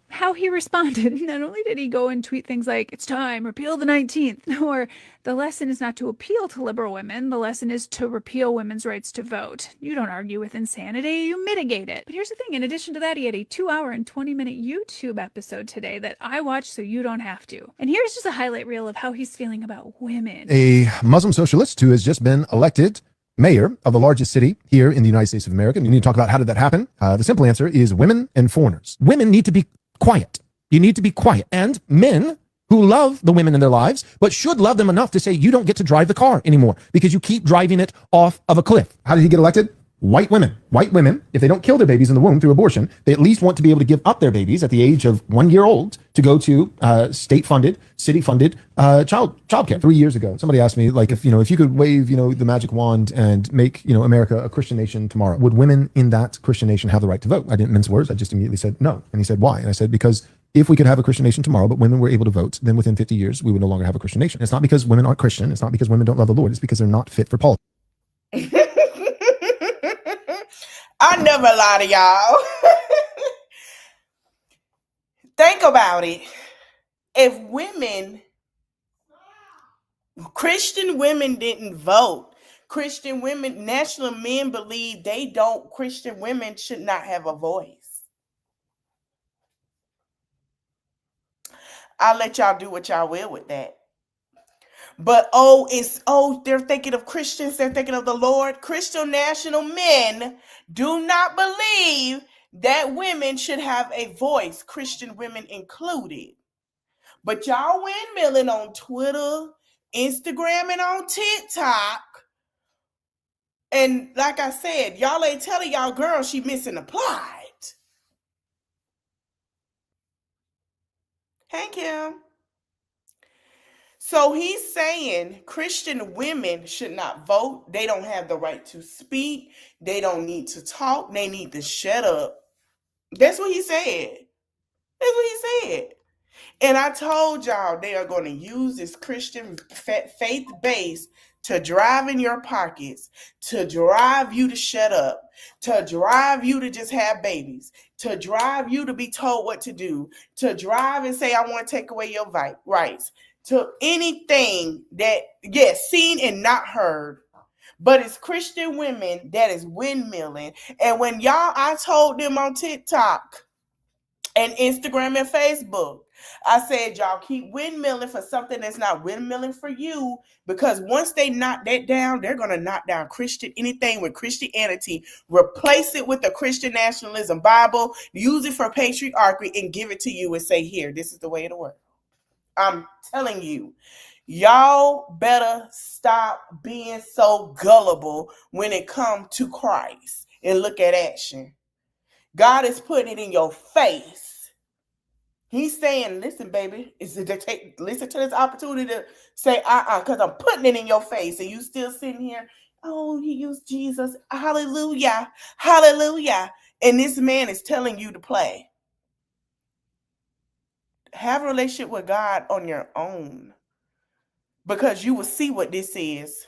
how he responded. Not only did he go and tweet things like, it's time, repeal the 19th, or the lesson is not to appeal to liberal women, the lesson is to repeal women's rights to vote. You don't argue with insanity, you mitigate it. But here's the thing, in addition to that, he had a 2-hour and 20-minute YouTube episode today that I watched so you don't have to. And here's just a highlight reel of how he's feeling about women. A Muslim socialist who has just been elected mayor of the largest city here in the United States of America. And you need to talk about how did that happen? The simple answer is women and foreigners. Women need to be quiet. You need to be quiet. And men who love the women in their lives, but should love them enough to say, you don't get to drive the car anymore because you keep driving it off of a cliff. How did he get elected? white women, if they don't kill their babies in the womb through abortion, they at least want to be able to give up their babies at the age of 1 year old to go to state-funded, city-funded childcare. 3 years ago, somebody asked me, like, if you could wave, the magic wand and make, America a Christian nation tomorrow, would women in that Christian nation have the right to vote? I didn't mince words. I just immediately said no. And he said, why? And I said, because if we could have a Christian nation tomorrow, but women were able to vote, then within 50 years, we would no longer have a Christian nation. It's not because women aren't Christian. It's not because women don't love the Lord. It's because they're not fit for politics. I never lie to y'all. Think about it. If Christian women didn't vote, Christian women, national men believe Christian women should not have a voice. I'll let y'all do what y'all will with that. But they're thinking of Christians, they're thinking of the Lord. Christian national men do not believe that women should have a voice, Christian women included. But y'all windmilling on Twitter, Instagram, and on TikTok. And like I said, y'all ain't telling y'all girl she missing the plot. Hey, Kim. So he's saying Christian women should not vote. They don't have the right to speak. They don't need to talk. They need to shut up. That's what he said. That's what he said. And I told y'all they are going to use this Christian faith base to drive in your pockets, to drive you to shut up, to drive you to just have babies, to drive you to be told what to do, to drive and say, I want to take away your rights, to anything that, yes, seen and not heard. But it's Christian women that is windmilling. And when I told them on TikTok and Instagram and Facebook, I said, y'all keep windmilling for something that's not windmilling for you, because once they knock that down, they're going to knock down anything with Christianity, replace it with the Christian nationalism Bible, use it for patriarchy, and give it to you and say, here, this is the way it'll work. I'm telling you, y'all better stop being so gullible when it comes to Christ and look at action. God is putting it in your face. He's saying, listen, baby, listen to this opportunity to say, because I'm putting it in your face. And you still sitting here, oh, he used Jesus. Hallelujah. Hallelujah. And this man is telling you to play. Have a relationship with God on your own, because you will see what this is.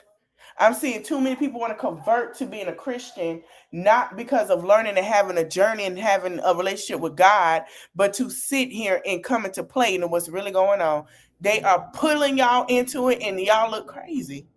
I'm seeing too many people want to convert to being a Christian, not because of learning and having a journey and having a relationship with God, but to sit here and come into play and what's really going on. They are pulling y'all into it, and y'all look crazy.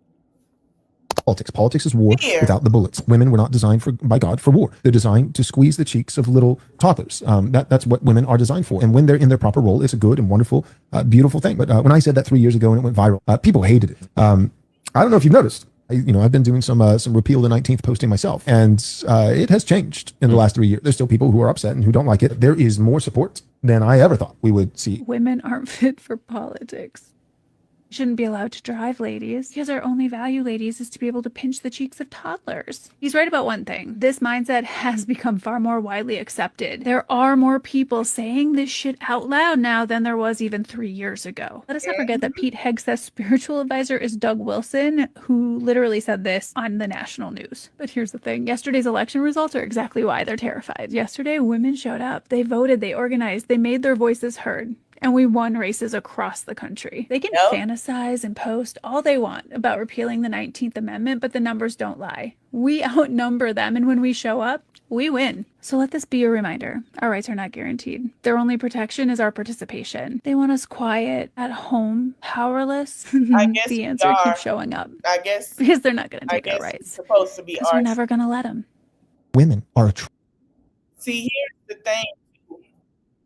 Politics is war without the bullets. Women were not designed by God for war. They're designed to squeeze the cheeks of little toddlers. That's what women are designed for. And when they're in their proper role, it's a good and wonderful, beautiful thing. But when I said that 3 years ago and it went viral, people hated it. I don't know if you've noticed. I've been doing some repeal the 19th posting myself, and it has changed in the last 3 years. There's still people who are upset and who don't like it. There is more support than I ever thought we would see. Women aren't fit for politics. Shouldn't be allowed to drive, ladies, because our only value, ladies, is to be able to pinch the cheeks of toddlers. He's right about one thing. This mindset has become far more widely accepted. There are more people saying this shit out loud now than there was even 3 years ago. Let us not forget that Pete Hegseth's spiritual advisor is Doug Wilson, who literally said this on the national news. But here's the thing. Yesterday's election results are exactly why they're terrified. Yesterday, women showed up. They voted. They organized. They made their voices heard. And we won races across the country. They can fantasize and post all they want about repealing the 19th Amendment, but the numbers don't lie. We outnumber them, and when we show up, we win. So let this be a reminder. Our rights are not guaranteed. Their only protection is our participation. They want us quiet, at home, powerless. I guess the answer keeps showing up. I guess. Because they're not going to take our rights. It's supposed to be because we're never going to let them. Women are See, here's the thing.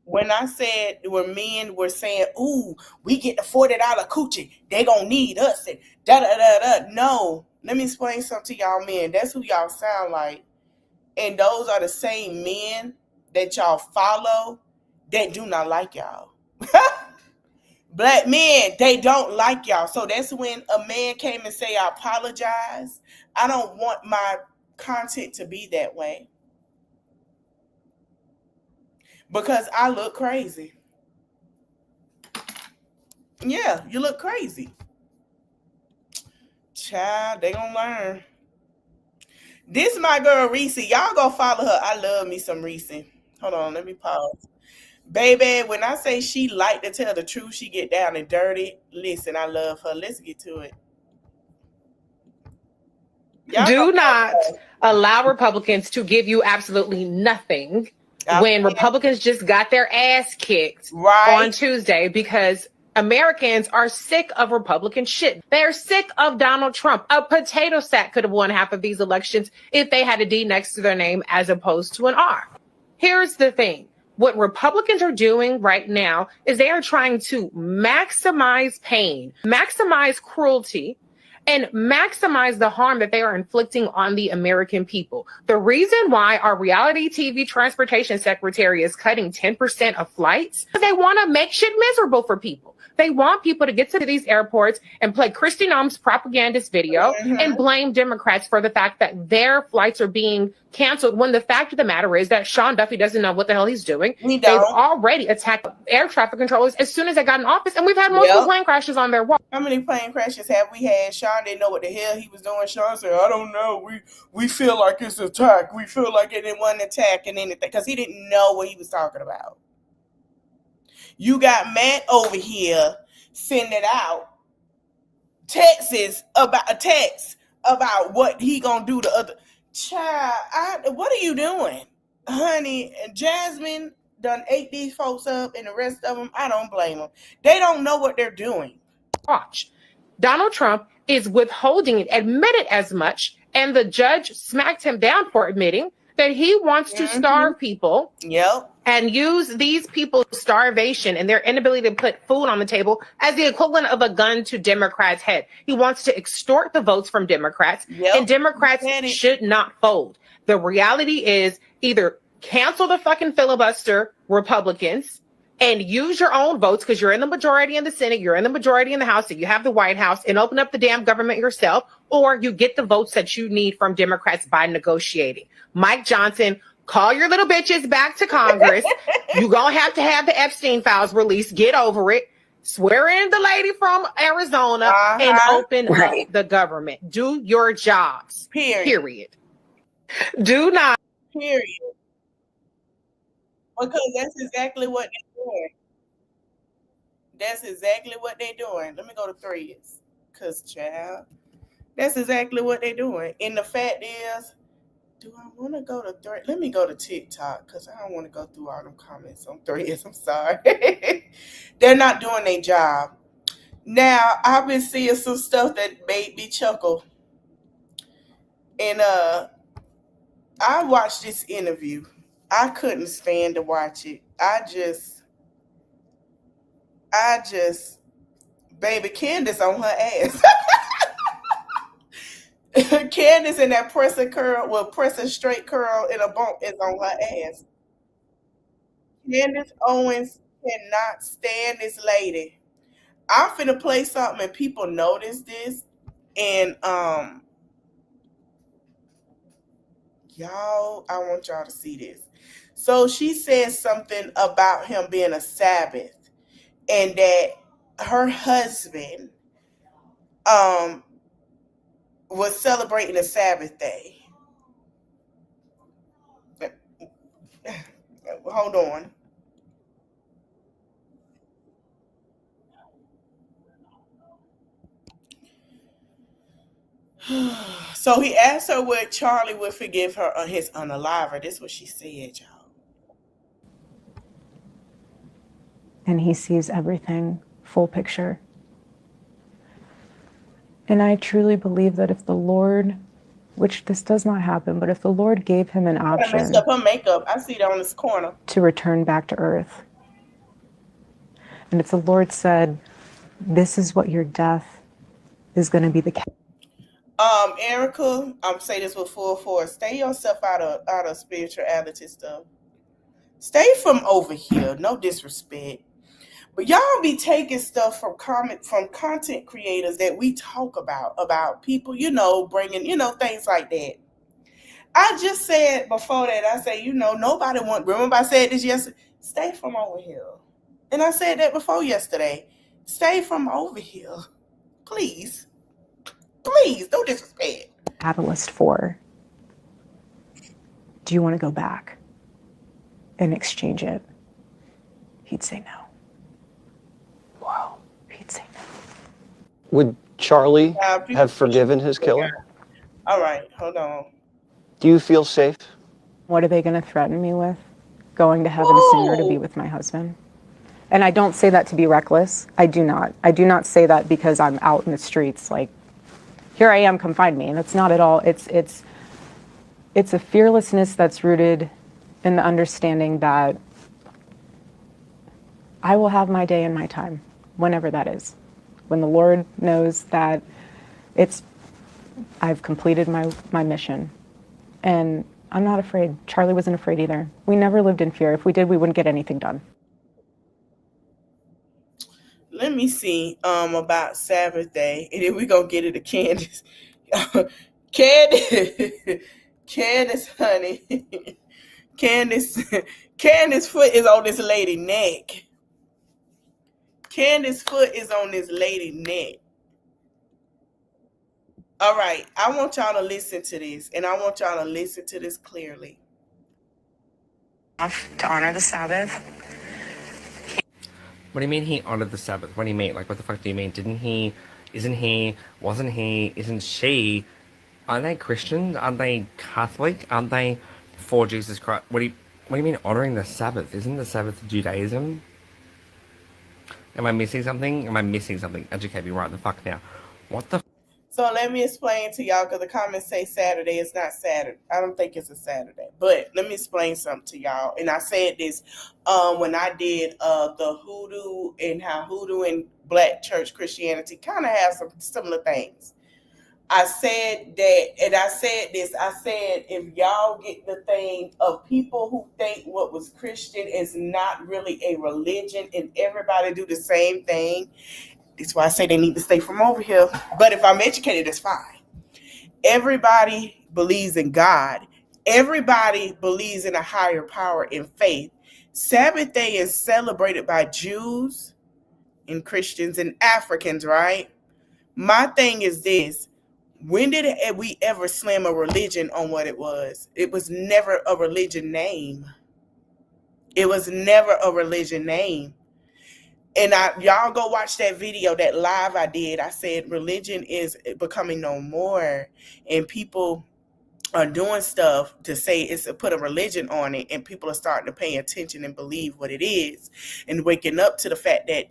When I said when men were saying, ooh, we get the $40 coochie, they gonna need us and da-da-da-da. No, let me explain something to y'all men. That's who y'all sound like. And those are the same men that y'all follow that do not like y'all. Black men, they don't like y'all. So that's when a man came and say, I apologize. I don't want my content to be that way. Because I look crazy. Yeah, you look crazy. Child, they gonna learn. This my girl Reese. Y'all go follow her. I love me some Reese. Hold on, let me pause. Baby, when I say she like to tell the truth, she get down and dirty. Listen, I love her. Let's get to it. Do not allow Republicans to give you absolutely nothing when Republicans just got their ass kicked on Tuesday, because Americans are sick of Republican shit. They're sick of Donald Trump. A potato sack could have won half of these elections if they had a D next to their name as opposed to an R. Here's the thing. What Republicans are doing right now is they are trying to maximize pain, maximize cruelty, and maximize the harm that they are inflicting on the American people. The reason why our reality TV transportation secretary is cutting 10% of flights is they want to make shit miserable for people. They want people to get to these airports and play Kristi Noem's propagandist video and blame Democrats for the fact that their flights are being canceled, when the fact of the matter is that Sean Duffy doesn't know what the hell he's doing. They've already attacked air traffic controllers as soon as they got in office, and we've had multiple plane crashes on their wall. How many plane crashes have we had? Sean didn't know what the hell he was doing. Sean said, I don't know. We feel like it's an attack. We feel like it wasn't attacking anything, because he didn't know what he was talking about. You got Matt over here sending out texts about a text about what he gonna do to other child. What are you doing, honey? Jasmine done ate these folks up, and the rest of them, I don't blame them. They don't know what they're doing. Watch. Donald Trump is withholding it, admitted as much, and the judge smacked him down for admitting that he wants to starve people. And use these people's starvation and their inability to put food on the table as the equivalent of a gun to Democrats' head. He wants to extort the votes from Democrats, and Democrats should not fold. The reality is either cancel the fucking filibuster, Republicans, and use your own votes, because you're in the majority in the Senate, you're in the majority in the House, and you have the White House, and open up the damn government yourself, or you get the votes that you need from Democrats by negotiating. Mike Johnson, call your little bitches back to Congress. You're going to have the Epstein files released. Get over it. Swear in the lady from Arizona and open up the government. Do your jobs. Period. Do not. Period. Because that's exactly what they're doing. That's exactly what they're doing. Let me go to Threads. Because, child, that's exactly what they're doing. And the fact is, do I want to go to Threads? Let me go to TikTok, because I don't want to go through all them comments on Threads. I'm sorry. They're not doing their job. Now, I've been seeing some stuff that made me chuckle. And I watched this interview. I couldn't stand to watch it. I just, baby, Candace on her ass. Candace in that pressing curl, pressing straight curl in a bump is on her ass. Candace Owens cannot stand this lady. I'm finna play something and people notice this. And y'all, I want y'all to see this. So she says something about him being a Sabbath, and that her husband was celebrating a Sabbath day. Hold on. So he asked her would Charlie would forgive her on his unaliver. This is what she said, y'all. And he sees everything, full picture. And I truly believe that if the Lord, which this does not happen, but if the Lord gave him an option, messed up her makeup. I see that on this corner. To return back to earth, and if the Lord said, "This is what your death is going to be," Erica, I'm saying this with full force. Stay yourself out of spirituality stuff. Stay from over here. No disrespect. But y'all be taking stuff from content creators that we talk about people, bringing, things like that. I just said before that, I say, nobody remember I said this yesterday, stay from over here. And I said that before yesterday. Stay from over here. Please. Please, don't disrespect. Catalyst for, do you want to go back and exchange it? He'd say no. Wow. He'd say no. Would Charlie have forgiven his killer? All right, hold on. Do you feel safe? What are they going to threaten me with? Going to heaven sooner to be with my husband? And I don't say that to be reckless. I do not. I do not say that because I'm out in the streets like, here I am, come find me. And it's not at all. It's a fearlessness that's rooted in the understanding that I will have my day and my time, whenever that is. When the Lord knows that I've completed my mission. And I'm not afraid. Charlie wasn't afraid either. We never lived in fear. If we did, we wouldn't get anything done. Let me see about Sabbath day, and then we're gonna get it to Candace. Candace, honey. Candace foot is on this lady neck. Candace foot is on this lady neck. All right, I want y'all to listen to this, and I want y'all to listen to this clearly. To honor the Sabbath. What do you mean he honored the Sabbath? What do you mean? Like, what the fuck do you mean? Didn't he, isn't he, wasn't he, isn't she? Aren't they Christians? Aren't they Catholic? Aren't they for Jesus Christ? What do you mean honoring the Sabbath? Isn't the Sabbath Judaism? Am I missing something? Am I missing something? Educate me right the fuck now. What the? So let me explain to y'all, because the comments say Saturday. It's not Saturday. I don't think it's a Saturday. But let me explain something to y'all. And I said this when I did the hoodoo, and how hoodoo and black church Christianity kind of have some similar things. I said that, and I said this. I said, if y'all get the thing of people who think what was Christian is not really a religion and everybody do the same thing, that's why I say they need to stay from over here. But if I'm educated, that's fine. Everybody believes in God. Everybody believes in a higher power in faith. Sabbath day is celebrated by Jews and Christians and Africans, right? My thing is this. When did we ever slam a religion on what it was? It was never a religion name. It was never a religion name. And y'all go watch that video, that live I did. I said religion is becoming no more, and people are doing stuff to say it's to put a religion on it, and people are starting to pay attention and believe what it is, and waking up to the fact that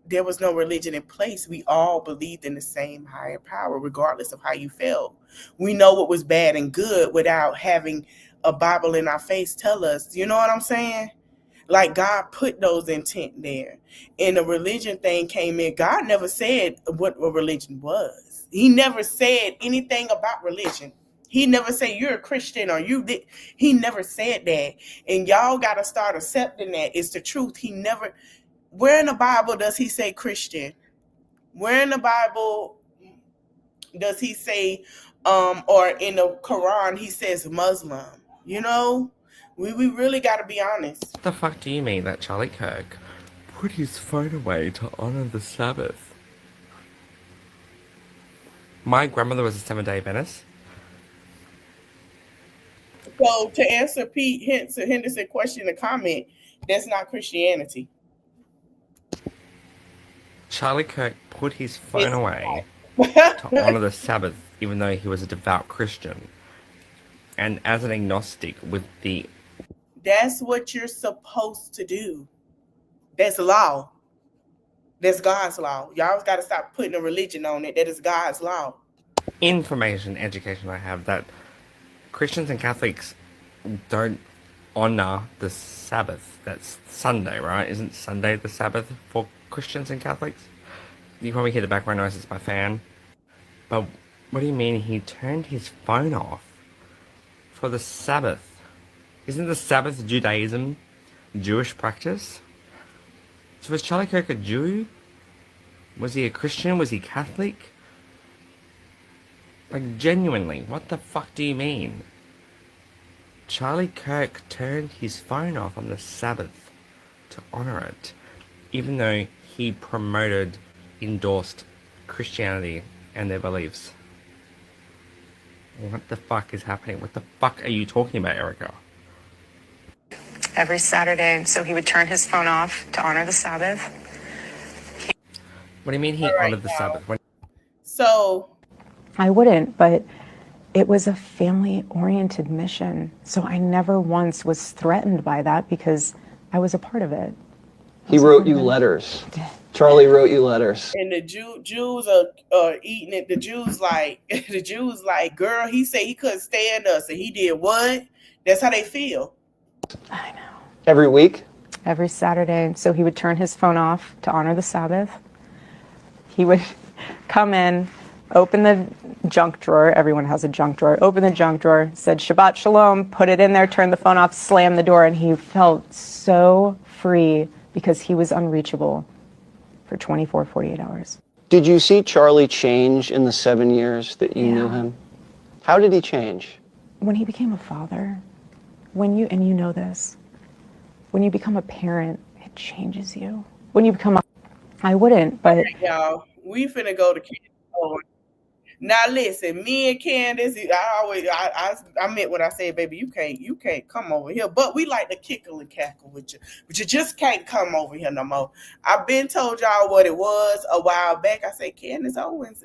there was no religion in place. We all believed in the same higher power, regardless of how you felt. We know what was bad and good without having a Bible in our face tell us. You know what I'm saying? Like, God put those intent there. And the religion thing came in. God never said what a religion was. He never said anything about religion. He never said you're a Christian or you did. He never said that. And y'all got to start accepting that. It's the truth. He never. Where in the Bible does he say Christian? Where in the Bible does he say, or in the Quran, he says Muslim? You know? We really got to be honest. What the fuck do you mean that Charlie Kirk put his phone away to honor the Sabbath? My grandmother was a 7-day Adventist. So to answer Pete Henderson question in the comment, that's not Christianity. Charlie Kirk put his phone away to honor the Sabbath, even though he was a devout Christian. And as an agnostic with the... That's what you're supposed to do. That's law. That's God's law. Y'all got to stop putting a religion on it. That is God's law. Education I have that Christians and Catholics don't honor the Sabbath. That's Sunday, right? Isn't Sunday the Sabbath for Christians and Catholics? You probably hear the background noise, it's my fan. But what do you mean he turned his phone off for the Sabbath? Isn't the Sabbath Judaism Jewish practice? So was Charlie Kirk a Jew? Was he a Christian? Was he Catholic? Like, genuinely, what the fuck do you mean? Charlie Kirk turned his phone off on the Sabbath to honor it, even though he endorsed Christianity and their beliefs. What the fuck is happening? What the fuck are you talking about, Erica? Every Saturday, so he would turn his phone off to honor the Sabbath. What do you mean he honored the Sabbath? So I wouldn't, but it was a family-oriented mission. So I never once was threatened by that because I was a part of it. He wrote you letters. Charlie wrote you letters. And the Jews are eating it. The Jews like, girl, he said he couldn't stand us, and he did what? That's how they feel. I know. Every week? Every Saturday. So he would turn his phone off to honor the Sabbath. He would come in, open the junk drawer. Everyone has a junk drawer. Open the junk drawer, said Shabbat Shalom, put it in there, turn the phone off, slam the door, and he felt so free because he was unreachable for 24, 48 hours. Did you see Charlie change in the 7 years that you knew him? How did he change? When he became a father, and you know this, when you become a parent, it changes you. When you become I wouldn't, but... Okay, y'all, we finna go to Candace. Now listen, me and Candace, I meant what I said, baby. You can't come over here. But we like to kickle and cackle with you. But you just can't come over here no more. I've been told y'all what it was a while back. I said Candace Owens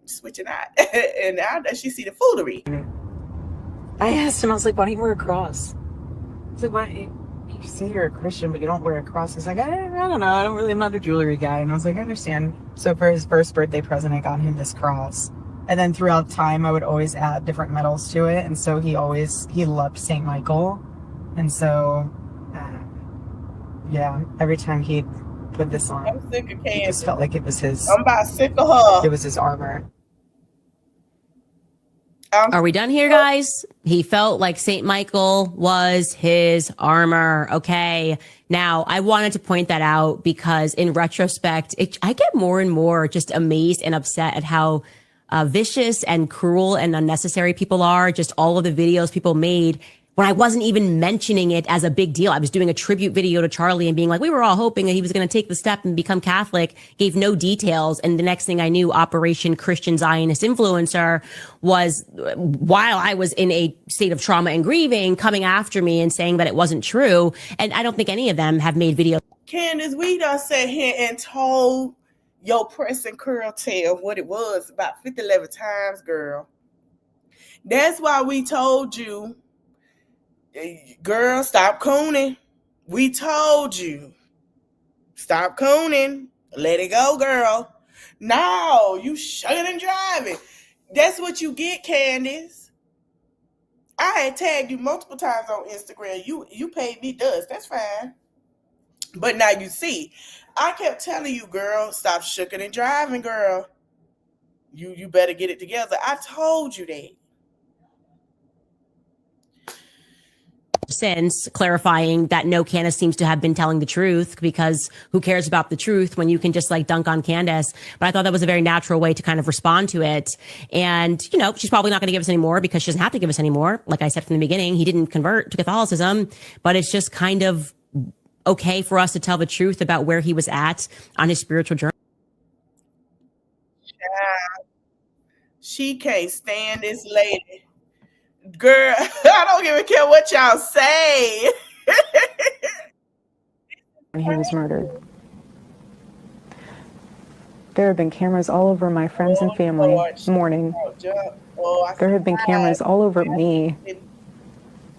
switching out. And now that she see the foolery. I asked him, I was like, why don't you wear a cross? I was like, why? You say you're a Christian, but you don't wear a cross. He's like, I don't know. I'm not a jewelry guy. And I was like, I understand. So for his first birthday present, I got him this cross. And then throughout time, I would always add different medals to it. And so he loved St. Michael. And so, every time he'd put this on, I'm sick of Candace. It just felt like it was his. I'm about sick of her. It was his armor. Are we done here, guys? He felt like St. Michael was his armor. Okay. Now, I wanted to point that out because in retrospect, I get more and more just amazed and upset at how vicious and cruel and unnecessary people are. Just all of the videos people made when I wasn't even mentioning it as a big deal. I was doing a tribute video to Charlie and being like, we were all hoping that he was going to take the step and become Catholic, gave no details. And the next thing I knew, Operation Christian Zionist Influencer was, while I was in a state of trauma and grieving, coming after me and saying that it wasn't true. And I don't think any of them have made videos. Candace, we done sat here and told your press and curl tale what it was about 50, 11 times, girl. That's why we told you, girl, stop cooning. We told you. Stop cooning. Let it go, girl. No, you shucking and driving. That's what you get, Candace. I had tagged you multiple times on Instagram. You paid me dust. That's fine. But now you see, I kept telling you, girl, stop shucking and driving, girl. You better get it together. I told you that. Since clarifying that no, Candace seems to have been telling the truth, because who cares about the truth when you can just like dunk on Candace? But I thought that was a very natural way to kind of respond to it. And, you know, she's probably not going to give us any more because she doesn't have to give us any more. Like I said from the beginning, he didn't convert to Catholicism, but it's just kind of okay for us to tell the truth about where he was at on his spiritual journey. Yeah. She can't stand this lady. Girl, I don't even care what y'all say. He was murdered. There have been cameras all over my friends and family mourning. There have been cameras all over me,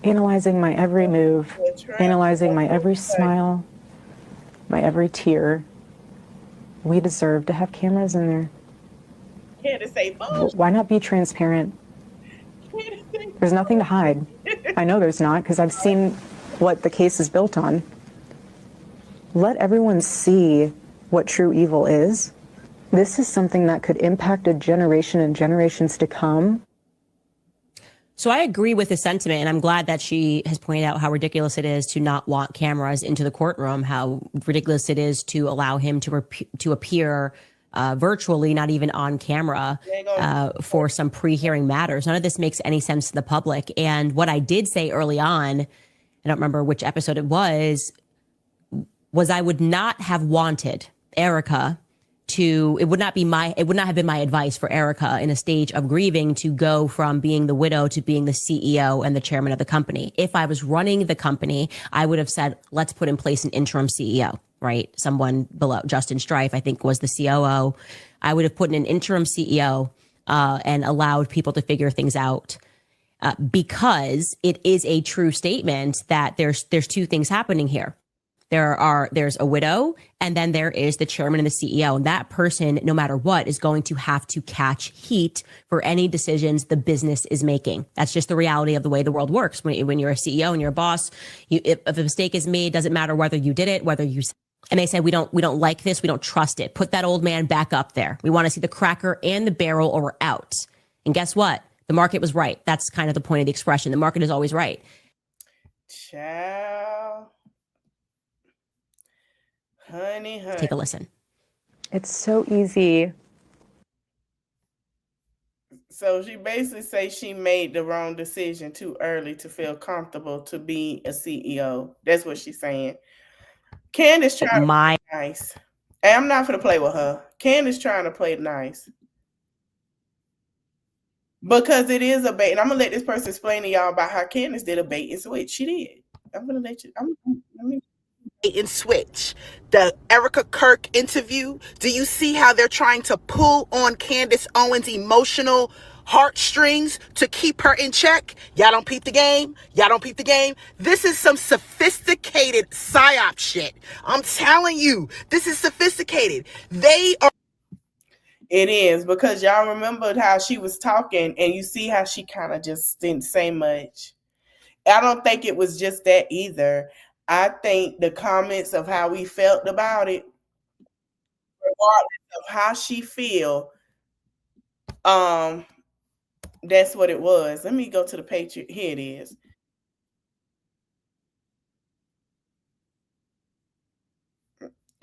analyzing my every move, analyzing my every smile, my every tear. We deserve to have cameras in there. Can't say bullshit. Why not be transparent? There's nothing to hide. I know there's not, because I've seen what the case is built on. Let everyone see what true evil is. This is something that could impact a generation and generations to come. So I agree with the sentiment, and I'm glad that she has pointed out how ridiculous it is to not want cameras into the courtroom, how ridiculous it is to allow him to appear virtually, not even on camera, for some pre-hearing matters. None of this makes any sense to the public. And what I did say early on, I don't remember which episode it was I would not have wanted Erica it would not have been my advice for Erica in a stage of grieving to go from being the widow to being the CEO and the chairman of the company. If I was running the company, I would have said, let's put in place an interim CEO, right? Someone below Justin Strife, I think, was the COO. I would have put in an interim CEO and allowed people to figure things out. Because it is a true statement that there's two things happening here. There's a widow, and then there is the chairman and the CEO. And that person, no matter what, is going to have to catch heat for any decisions the business is making. That's just the reality of the way the world works. When you're a CEO and you're a boss, if a mistake is made, doesn't matter whether you did it, and they say, we don't like this, we don't trust it. Put that old man back up there. We want to see the cracker and the barrel, or we're out. And guess what? The market was right. That's kind of the point of the expression. The market is always right. Child. Honey. Take a listen. It's so easy. So she basically says she made the wrong decision too early to feel comfortable to be a CEO. That's what she's saying. Candace trying to play nice. And I'm not going to play with her. Candace trying to play nice. Because it is a bait. And I'm going to let this person explain to y'all about how Candace did a bait and switch. She did. I'm going to let you. And switch. The Erica Kirk interview. Do you see how they're trying to pull on Candace Owens' emotional heartstrings to keep her in check? Y'all don't peep the game? Y'all don't peep the game? This is some sophisticated psyop shit. I'm telling you, this is sophisticated. They are. It is, because y'all remembered how she was talking, and you see how she kind of just didn't say much. I don't think it was just that either. I think the comments of how we felt about it, regardless of how she feel, that's what it was. Let me go to the Patriot. Here it is.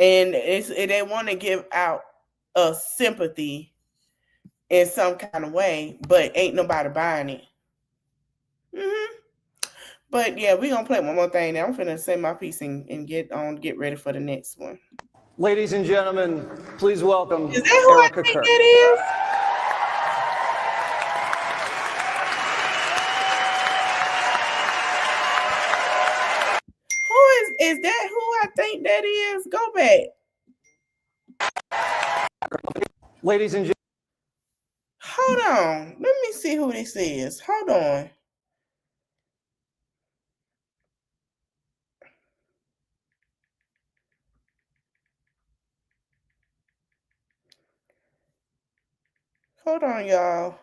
And they want to give out a sympathy in some kind of way, but ain't nobody buying it. But yeah, we're gonna play one more thing. Now I'm finna say my piece and get ready for the next one. Ladies and gentlemen, please welcome Is that who Erica I think Kirk. that is? Is that who I think that is? Go back. Ladies and gentlemen. Hold on. Let me see who this is. Hold on. Hold on, y'all.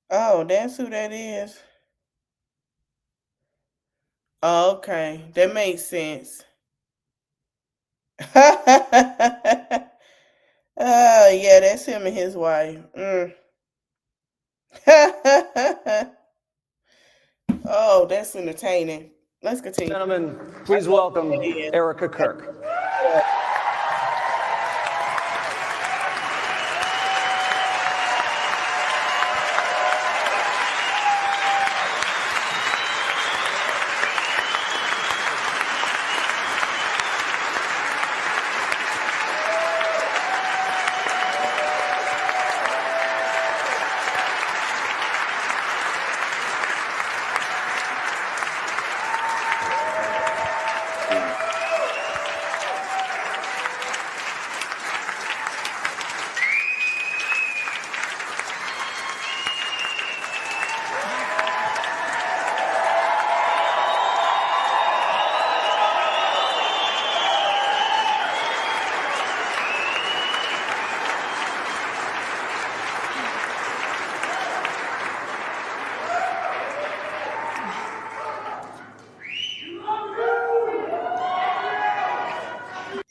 Oh, that's who that is. Oh, okay, that makes sense. Yeah, that's him and his wife. Oh, that's entertaining. Let's continue. Gentlemen, please welcome Erica Kirk.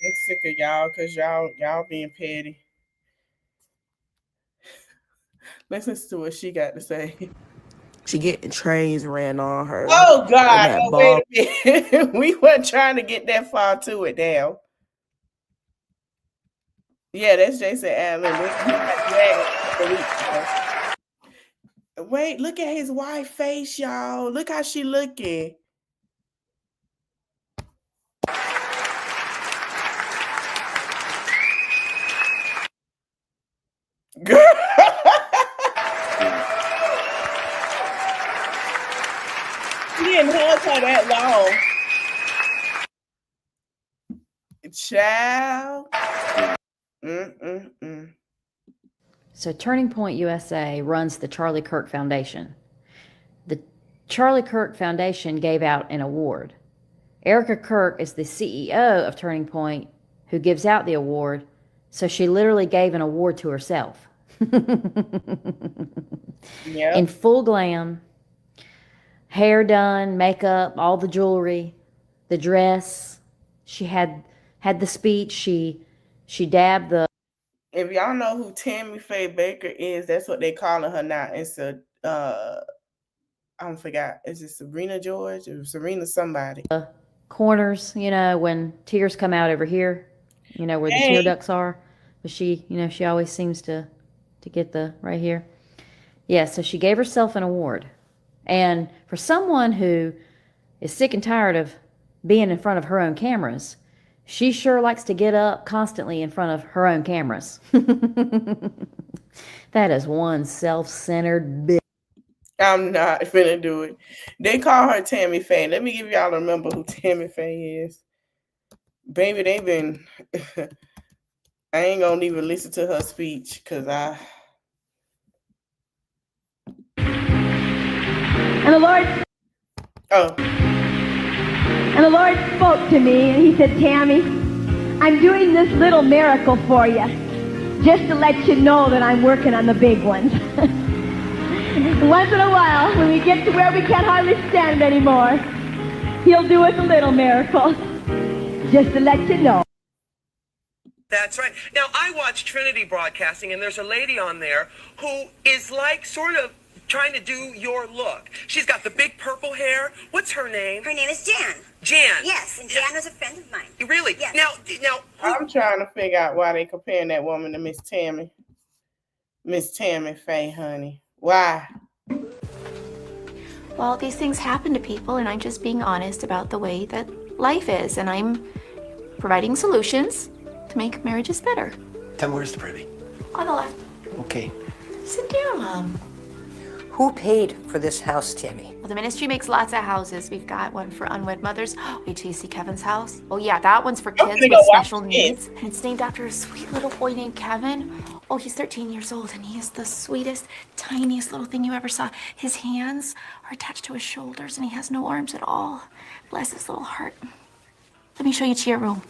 I'm sick of y'all because y'all being petty. Let's listen to what she got to say. She getting trains ran on her. Oh God! That Wait a minute. We weren't trying to get that far to it now. Yeah, that's Jason Allen. Wait, look at his white face, y'all. Look how she looking. Girl. He didn't hug her that long. Child. So Turning Point USA runs the Charlie Kirk Foundation. The Charlie Kirk Foundation gave out an award. Erica Kirk is the CEO of Turning Point, who gives out the award, so she literally gave an award to herself. Yep. In full glam, hair done, makeup, all the jewelry, the dress. She had the speech. She dabbed the. If y'all know who Tammy Faye Baker is, that's what they calling her now. It's a I forgot. Is it Serena George or Serena somebody? Corners, when tears come out over here, where the tear ducts are. But she, she always seems to get the right here. Yeah, so she gave herself an award. And for someone who is sick and tired of being in front of her own cameras, she sure likes to get up constantly in front of her own cameras. That is one self-centered bitch. I'm not finna do it. They call her Tammy Faye. Let me give y'all a remember who Tammy Faye is. Baby, they been... I ain't gonna even listen to her speech because I... And the Lord... Oh. And the Lord spoke to me and he said, Tammy, I'm doing this little miracle for you, just to let you know that I'm working on the big ones. Once in a while, when we get to where we can't hardly stand anymore, he'll do us a little miracle, just to let you know. That's right. Now, I watch Trinity Broadcasting, and there's a lady on there who is like sort of trying to do your look. She's got the big purple hair. What's her name? Her name is Jan. Jan. Yes, and Jan was a friend of mine. Really? Yes. Now, I'm trying to figure out why they comparing that woman to Miss Tammy Faye, honey. Why? Well, these things happen to people, and I'm just being honest about the way that life is, and I'm providing solutions to make marriages better. Tell me, where's the privy? On the left. Okay. Sit down, Mom. Who paid for this house, Tammy? Well, the ministry makes lots of houses. We've got one for unwed mothers. Wait till you see Kevin's house. Oh yeah, that one's for kids with special needs. And it's named after a sweet little boy named Kevin. Oh, he's 13 years old and he is the sweetest, tiniest little thing you ever saw. His hands are attached to his shoulders and he has no arms at all. Bless his little heart. Let me show you to your room.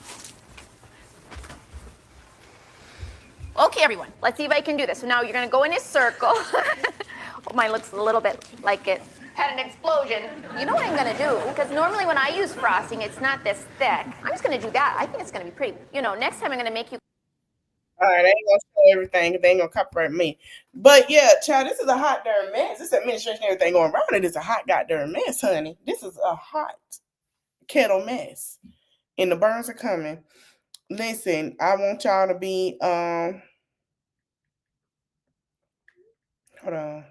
Okay, everyone, let's see if I can do this. So now you're gonna go in a circle. Oh, mine looks a little bit like it had an explosion. You know what I'm gonna do? Because normally when I use frosting, it's not this thick. I'm just gonna do that. I think it's gonna be pretty. Next time I'm gonna make you. All right, I ain't gonna show everything. They ain't gonna copyright me. But yeah, child, this is a hot darn mess. This administration, everything going around it is a hot goddamn mess, honey. This is a hot kettle mess. And the burns are coming. Listen, I want y'all to be hold on.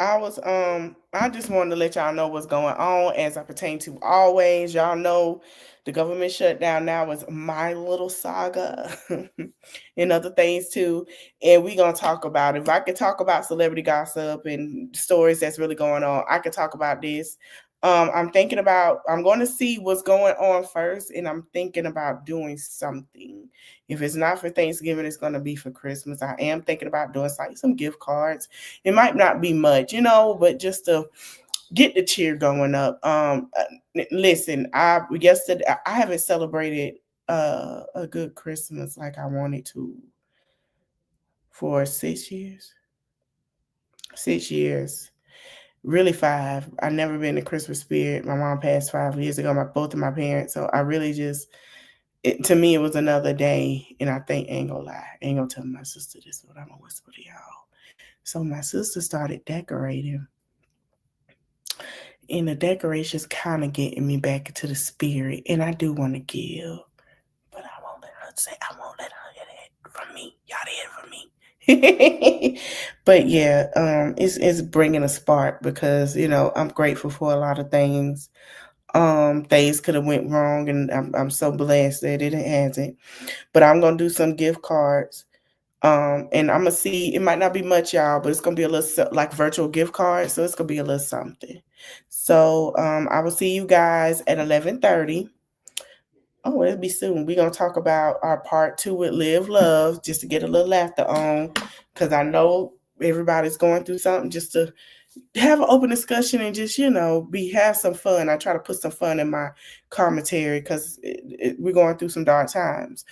I just wanted to let y'all know what's going on as I pertain to always. Y'all know the government shutdown now is my little saga and other things too. And we're going to talk about it. If I could talk about celebrity gossip and stories that's really going on, I could talk about this. I'm going to see what's going on first, and I'm thinking about doing something. If it's not for Thanksgiving, it's going to be for Christmas. I am thinking about doing like some gift cards. It might not be much, but just to get the cheer going up. Listen, I haven't celebrated a good Christmas like I wanted to for 6 years. 6 years. really 5. I never been in Christmas spirit. My mom passed 5 years ago, both of my parents. So I really just, to me, it was another day. And I think, ain't gonna lie, ain't gonna tell my sister this, but I'm gonna whisper to y'all. So my sister started decorating. And the decorations kind of getting me back into the spirit. And I do want to give, but I won't let her get it from me. Y'all did it from me. But yeah, it's bringing a spark because, I'm grateful for a lot of things. Things could have went wrong, and I'm so blessed that it hasn't. But I'm gonna do some gift cards. And I'm gonna see, it might not be much, y'all, but it's gonna be a little like virtual gift cards. So it's gonna be a little something. So I will see you guys at 11:30. Oh, it'll be soon. We're gonna talk about our part 2 with Live Love, just to get a little laughter on, because I know everybody's going through something, just to have an open discussion and just, have some fun. I try to put some fun in my commentary because we're going through some dark times.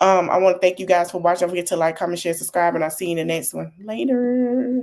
I want to thank you guys for watching. Don't forget to like, comment, share, subscribe, and I'll see you in the next one. Later.